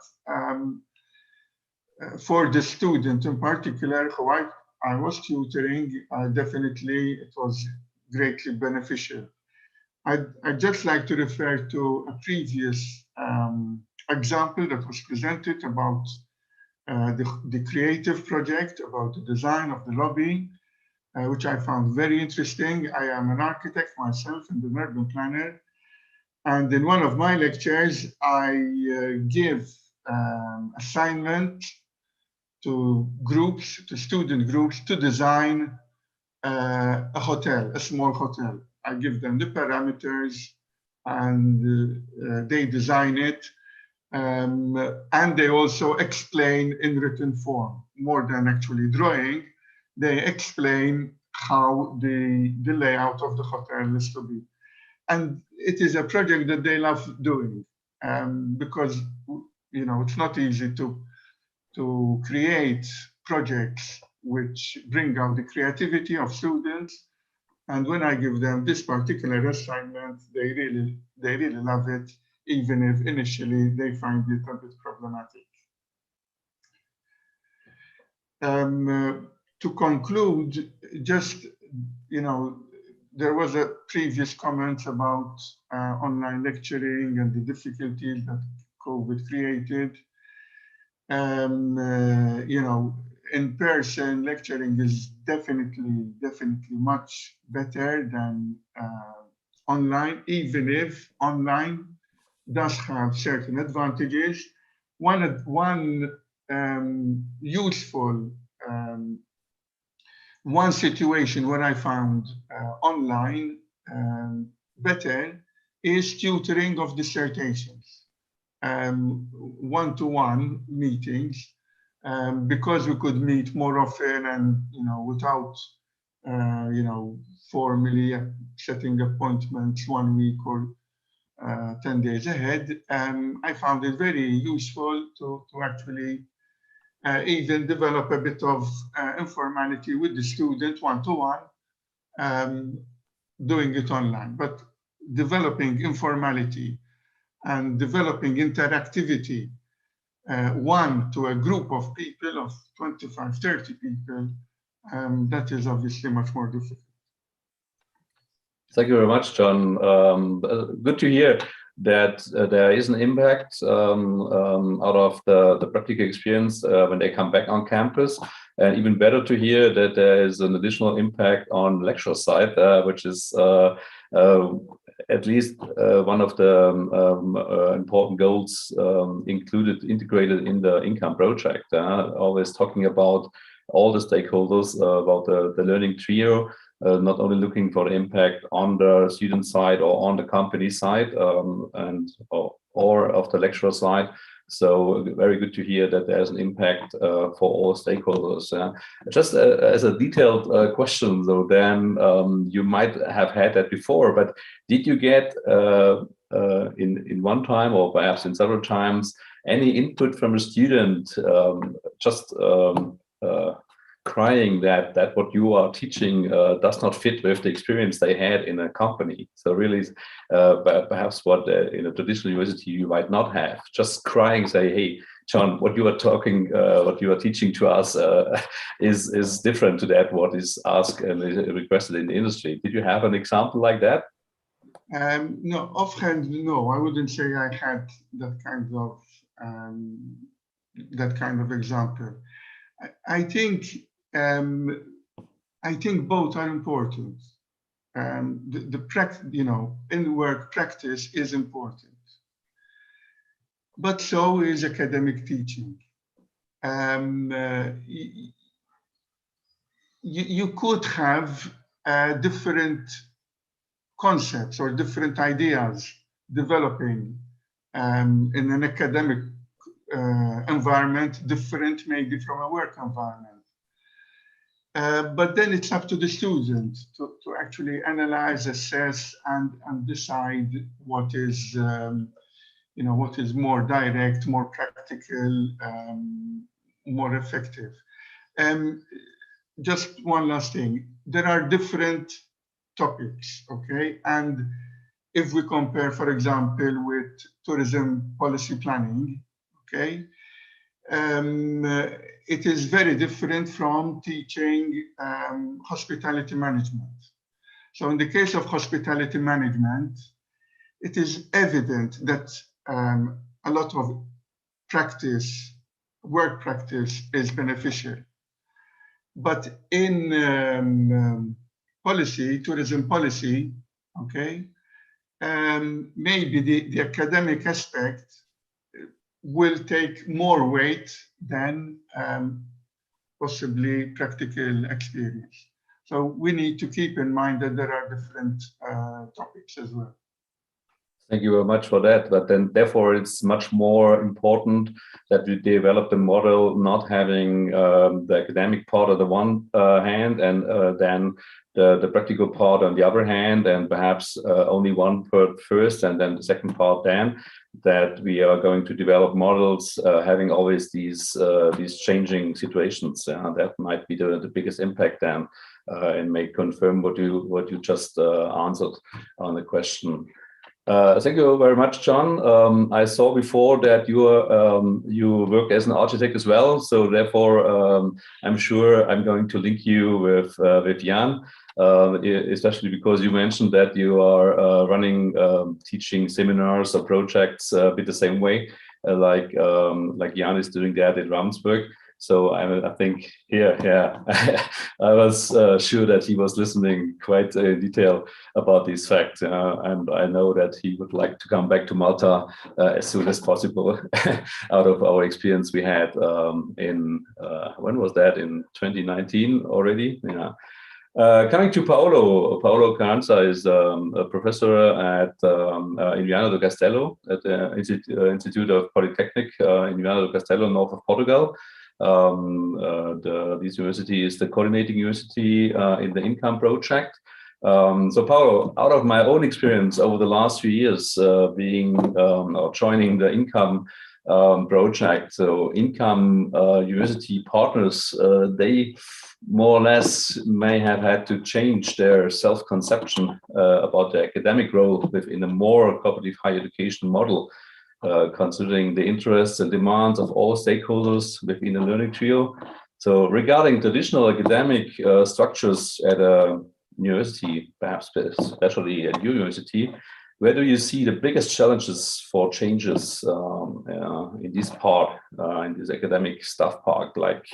Speaker 1: for the student in particular, who I was tutoring, definitely it was greatly beneficial. I'd just like to refer to a previous example that was presented about the creative project, about the design of the lobby, which I found very interesting. I am an architect myself and an urban planner. And in one of my lectures, I give assignment to groups, to student groups, to design a hotel, a small hotel. I give them the parameters and they design it. And they also explain in written form, more than actually drawing. They explain how the layout of the hotel is to be. And it is a project that they love doing because it's not easy to create projects which bring out the creativity of students. And when I give them this particular assignment, they really love it, even if initially they find it a bit problematic. To conclude, just, there was a previous comment about online lecturing and the difficulties that COVID created. In-person lecturing is definitely much better than online, even if online does have certain advantages. One useful one situation where I found online better is tutoring of dissertations, one-to-one meetings, because we could meet more often and without formally setting appointments 1 week or 10 days ahead. I found it very useful to actually even develop a bit of informality with the student one-to-one, doing it online. But developing informality and developing interactivity, one to a group of people of 25, 30 people, that is obviously much more difficult.
Speaker 19: Thank you very much, John. Good to hear that there is an impact out of the practical experience when they come back on campus. And even better to hear that there is an additional impact on lecture side, which is at least one of the important goals integrated in the income project. Always talking about all the stakeholders, about the learning trio, not only looking for the impact on the student side or on the company side or of the lecturer side. So very good to hear that there's an impact for all stakeholders. Just as a detailed question, though, then you might have had that before, but did you get in one time or perhaps in several times any input from a student, just crying that what you are teaching does not fit with the experience they had in a company. So really, perhaps what in a traditional university you might not have. Just crying, say, hey, John, what you are talking, what you are teaching to us is different to that what is asked and requested in the industry. Did you have an example like that?
Speaker 1: No, offhand, no. I wouldn't say I had that kind of example. I think both are important. In work practice is important, but so is academic teaching. You could have different concepts or different ideas developing in an academic environment, different maybe from a work environment. But then it's up to the student to actually analyze, assess, and decide what is, what is more direct, more practical, more effective. Just one last thing: there are different topics, okay? And if we compare, for example, with tourism policy planning, okay, it is very different from teaching hospitality management. So in the case of hospitality management, it is evident that a lot of practice, work practice, is beneficial. But in policy, tourism policy, okay, maybe the academic aspect will take more weight than possibly practical experience. So we need to keep in mind that there are different topics as well.
Speaker 19: Thank you very much for that. But then, therefore, it's much more important that we develop the model, not having the academic part on the one hand, and then the practical part on the other hand, and perhaps only one part first, and then the second part then. That we are going to develop models having always these changing situations. That might be the biggest impact then, and may confirm what you just answered on the question. Thank you very much, John. I saw before that you work as an architect as well, so therefore I'm sure I'm going to link you with Jan, especially because you mentioned that you are running teaching seminars or projects a bit the same way, like Jan is doing that in Ravensburg. So I think here, I was sure that he was listening quite in detail about these facts, and I know that he would like to come back to Malta as soon as possible. Out of our experience we had in when was that, in 2019 already? Yeah. Coming to Paolo Carranza is a professor at in Viana do Castelo at the Institute of Polytechnic in Viana do Castelo, north of Portugal. This university is the coordinating university in the Income project. So Paolo, out of my own experience over the last few years being or joining the Income project, so Income university partners, they more or less may have had to change their self-conception about the academic role within a more cooperative higher education model. Considering the interests and demands of all stakeholders within the learning trio. So regarding traditional academic structures at a university, perhaps especially at university, where do you see the biggest challenges for changes in this part, in this academic staff part, like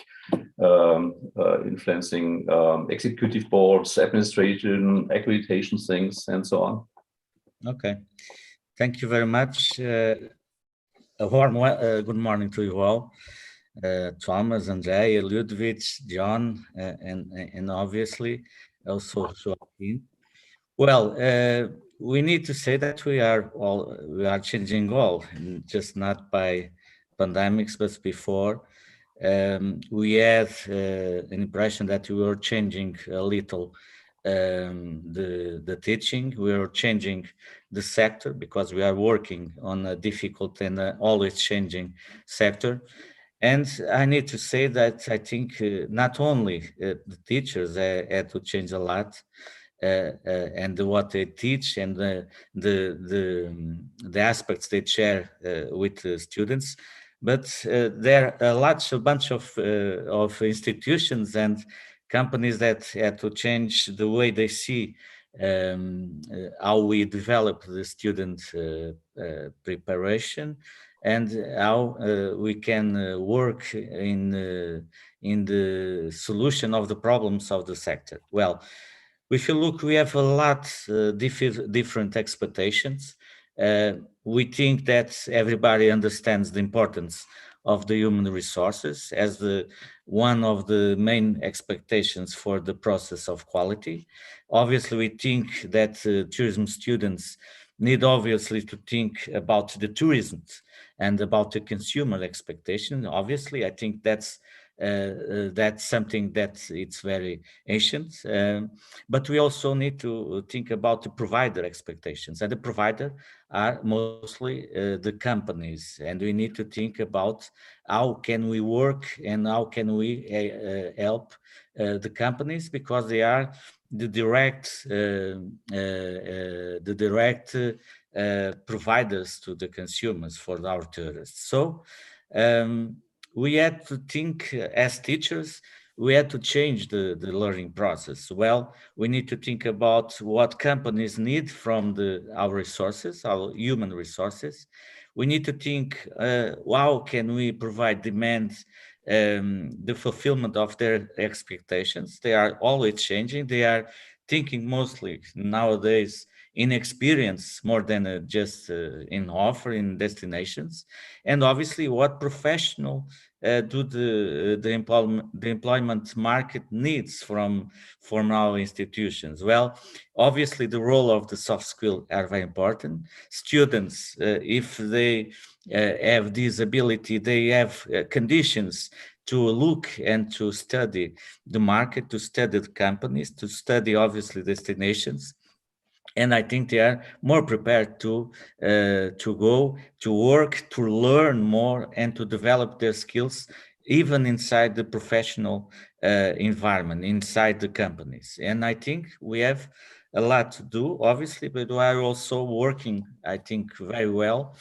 Speaker 19: influencing executive boards, administration, accreditation things, and so on?
Speaker 4: Okay, thank you very much. A warm good morning to you all, Thomas, Andrea, Ludwig, John, and obviously also Joaquin. Well, we need to say that we are changing all, just not by pandemics, but before. We had an impression that we were changing a little the teaching. We are changing the sector because we are working on a difficult and always changing sector. And I need to say that I think not only the teachers had to change a lot, and what they teach and the aspects they share with the students, but there are a bunch of institutions and companies that had to change the way they see how we develop the student preparation and how we can work in the solution of the problems of the sector. Well, if you look, we have a lot different expectations. We think that everybody understands the importance of the human resources as one of the main expectations for the process of quality. Obviously, we think that tourism students need obviously to think about the tourism and about the consumer expectation. Obviously, I think that's something that it's very ancient. But we also need to think about the provider expectations, and the provider are mostly the companies, and we need to think about how can we work and how can we help the companies, because they are the direct providers to the consumers for our tourists. So we had to think as teachers, we had to change the learning process. Well, we need to think about what companies need from our resources, our human resources. We need to think how can we provide demand, the fulfillment of their expectations. They are always changing. They are thinking mostly nowadays in experience more than just in offer, in destinations. And obviously what professional do the employment market needs from our institutions? Well, obviously the role of the soft skills are very important. Students, if they have this ability, they have conditions to look and to study the market, to study the companies, to study obviously destinations. And I think they are more prepared to go to work, to learn more, and to develop their skills, even inside the professional environment, inside the companies. And I think we have a lot to do, obviously, but we are also working, I think, very well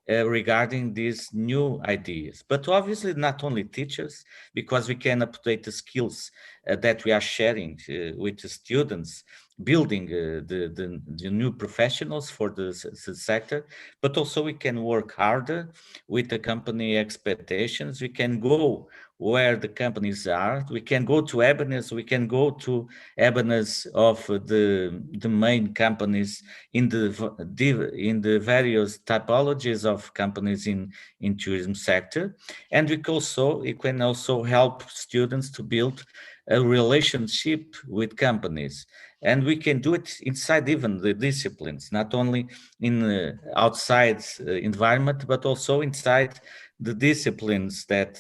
Speaker 4: regarding these new ideas. But obviously, not only teachers, because we can update the skills that we are sharing with the students, building the new professionals for the sector, but also we can work harder with the company expectations. We can go where the companies are. We can go to webinars. We can go to webinars of the main companies in the various typologies of companies in tourism sector, and we can also help students to build a relationship with companies. And we can do it inside even the disciplines, not only in outside environment, but also inside the disciplines that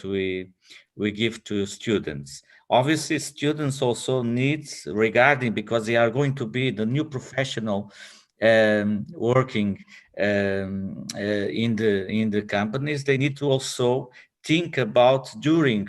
Speaker 4: we give to students. Obviously, students also need, regarding, because they are going to be the new professional working in the companies, they need to also think about during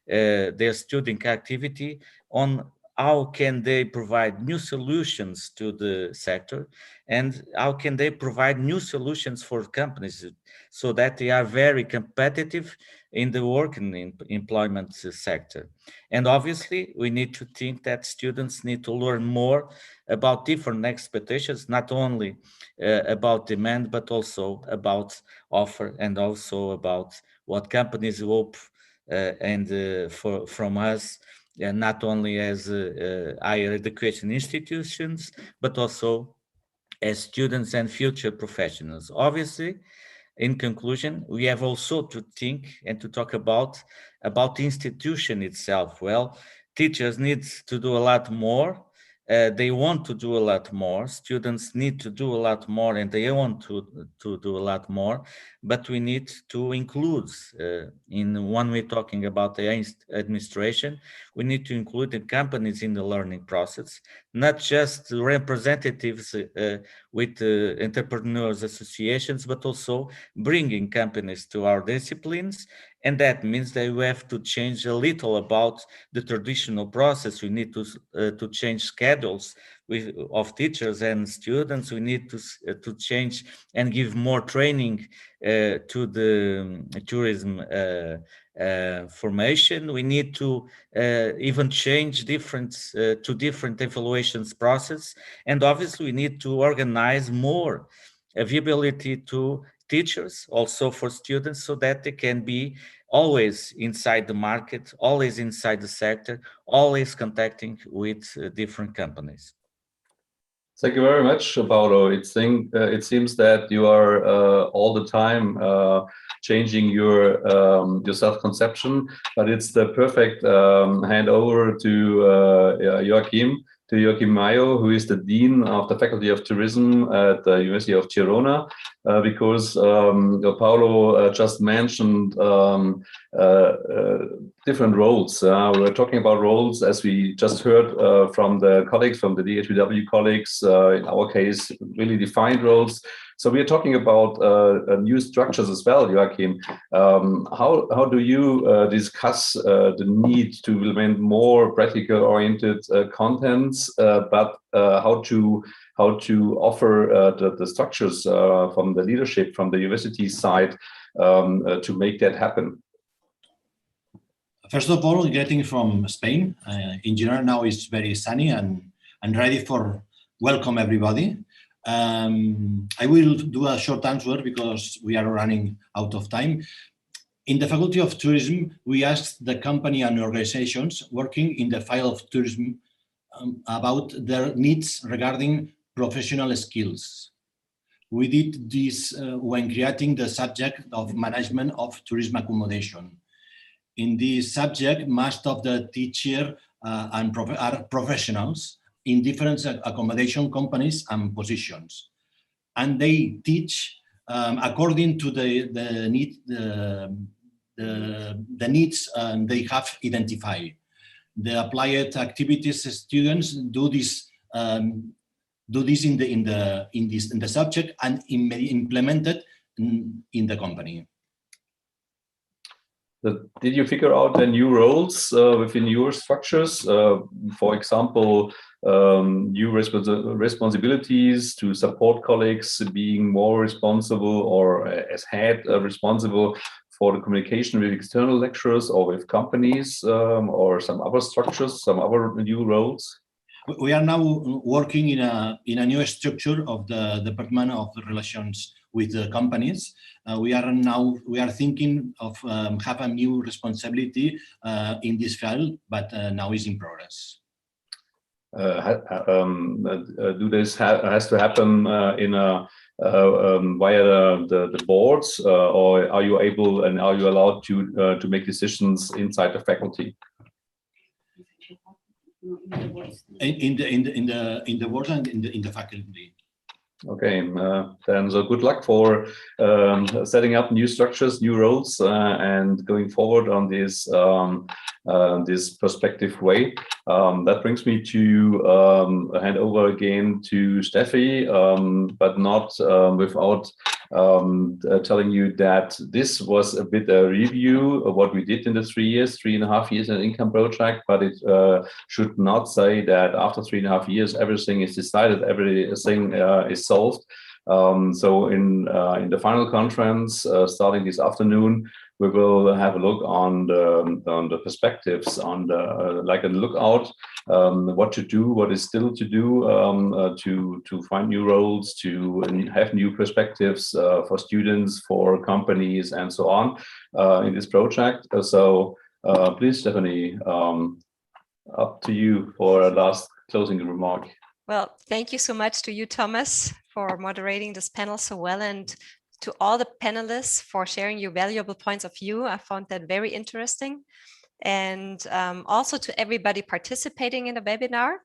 Speaker 4: their student activity on how can they provide new solutions to the sector, and how can they provide new solutions for companies so that they are very competitive in the work and employment sector. And obviously, we need to think that students need to learn more about different expectations, not only about demand, but also about offer, and also about what companies hope from us, not only as higher education institutions, but also as students and future professionals. Obviously, in conclusion, we have also to think and to talk about the institution itself. Well, teachers need to do a lot more. They want to do a lot more. Students need to do a lot more, and they want to do a lot more. But we need to include, when we're talking about the administration, we need to include the companies in the learning process, not just representatives with entrepreneurs associations, but also bringing companies to our disciplines And that means that we have to change a little about the traditional process. We need to change schedules of teachers and students. We need to change and give more training to the tourism formation. We need to even change different evaluations process. And obviously we need to organize more availability to teachers, also for students, so that they can be always inside the market, always inside the sector, always contacting with different companies.
Speaker 19: Thank you very much, Paulo. It seems that you are all the time changing your self-conception, but it's the perfect handover to Joachim Mayo, who is the Dean of the Faculty of Tourism at the University of Girona, because Paulo just mentioned different roles. We're talking about roles, as we just heard from the colleagues, from the DHBW colleagues, in our case, really defined roles. So we are talking about new structures as well, Joachim. How do you discuss the need to implement more practical-oriented contents, but how to offer the structures from the leadership, from the university side, to make that happen?
Speaker 6: First of all, getting from Spain, in general now is very sunny and ready for welcome everybody. I will do a short answer because we are running out of time. In the Faculty of Tourism, we asked the company and organizations working in the field of tourism about their needs regarding professional skills. We did this when creating the subject of management of tourism accommodation. In this subject, most of the teachers are professionals in different accommodation companies and positions. And they teach according to the needs they have identified. The applied activities students do this in the subject and implemented in the company.
Speaker 19: Did you figure out the new roles within your structures? For example, new responsibilities to support colleagues being more responsible, or as head responsible for the communication with external lecturers or with companies, or some other structures, some other new roles?
Speaker 6: We are now working in a new structure of the Department of Relations with the companies. We are thinking of have a new responsibility in this field, but now is in progress.
Speaker 19: Do this has to happen in a via the boards, or are you able and are you allowed to make decisions inside the faculty?
Speaker 6: In the board and in the faculty.
Speaker 19: Okay, then so good luck for setting up new structures, new roles, and going forward on this this perspective way. That brings me to hand over again to Steffi, but not without telling you that this was a bit a review of what we did in the 3.5 years in an income project, but it should not say that after 3.5 years everything is decided, everything is solved. So in the final conference starting this afternoon, we will have a look on the perspectives, on the like a lookout, what to do, what is still to do, to find new roles, to have new perspectives for students, for companies, and so on in this project. So please, Stephanie, up to you for a last closing remark.
Speaker 2: Well, thank you so much to you, Thomas, for moderating this panel so well, and to all the panelists for sharing your valuable points of view. I found that very interesting. And also to everybody participating in the webinar.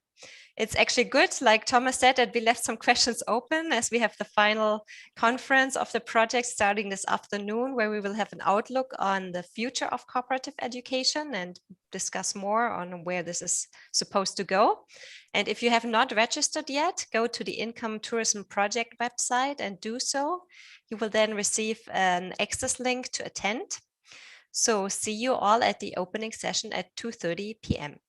Speaker 2: It's actually good, like Thomas said, that we left some questions open as we have the final conference of the project starting this afternoon, where we will have an outlook on the future of cooperative education and discuss more on where this is supposed to go. And if you have not registered yet, go to the Income Tourism Project website and do so. You will then receive an access link to attend. So see you all at the opening session at 2:30 p.m.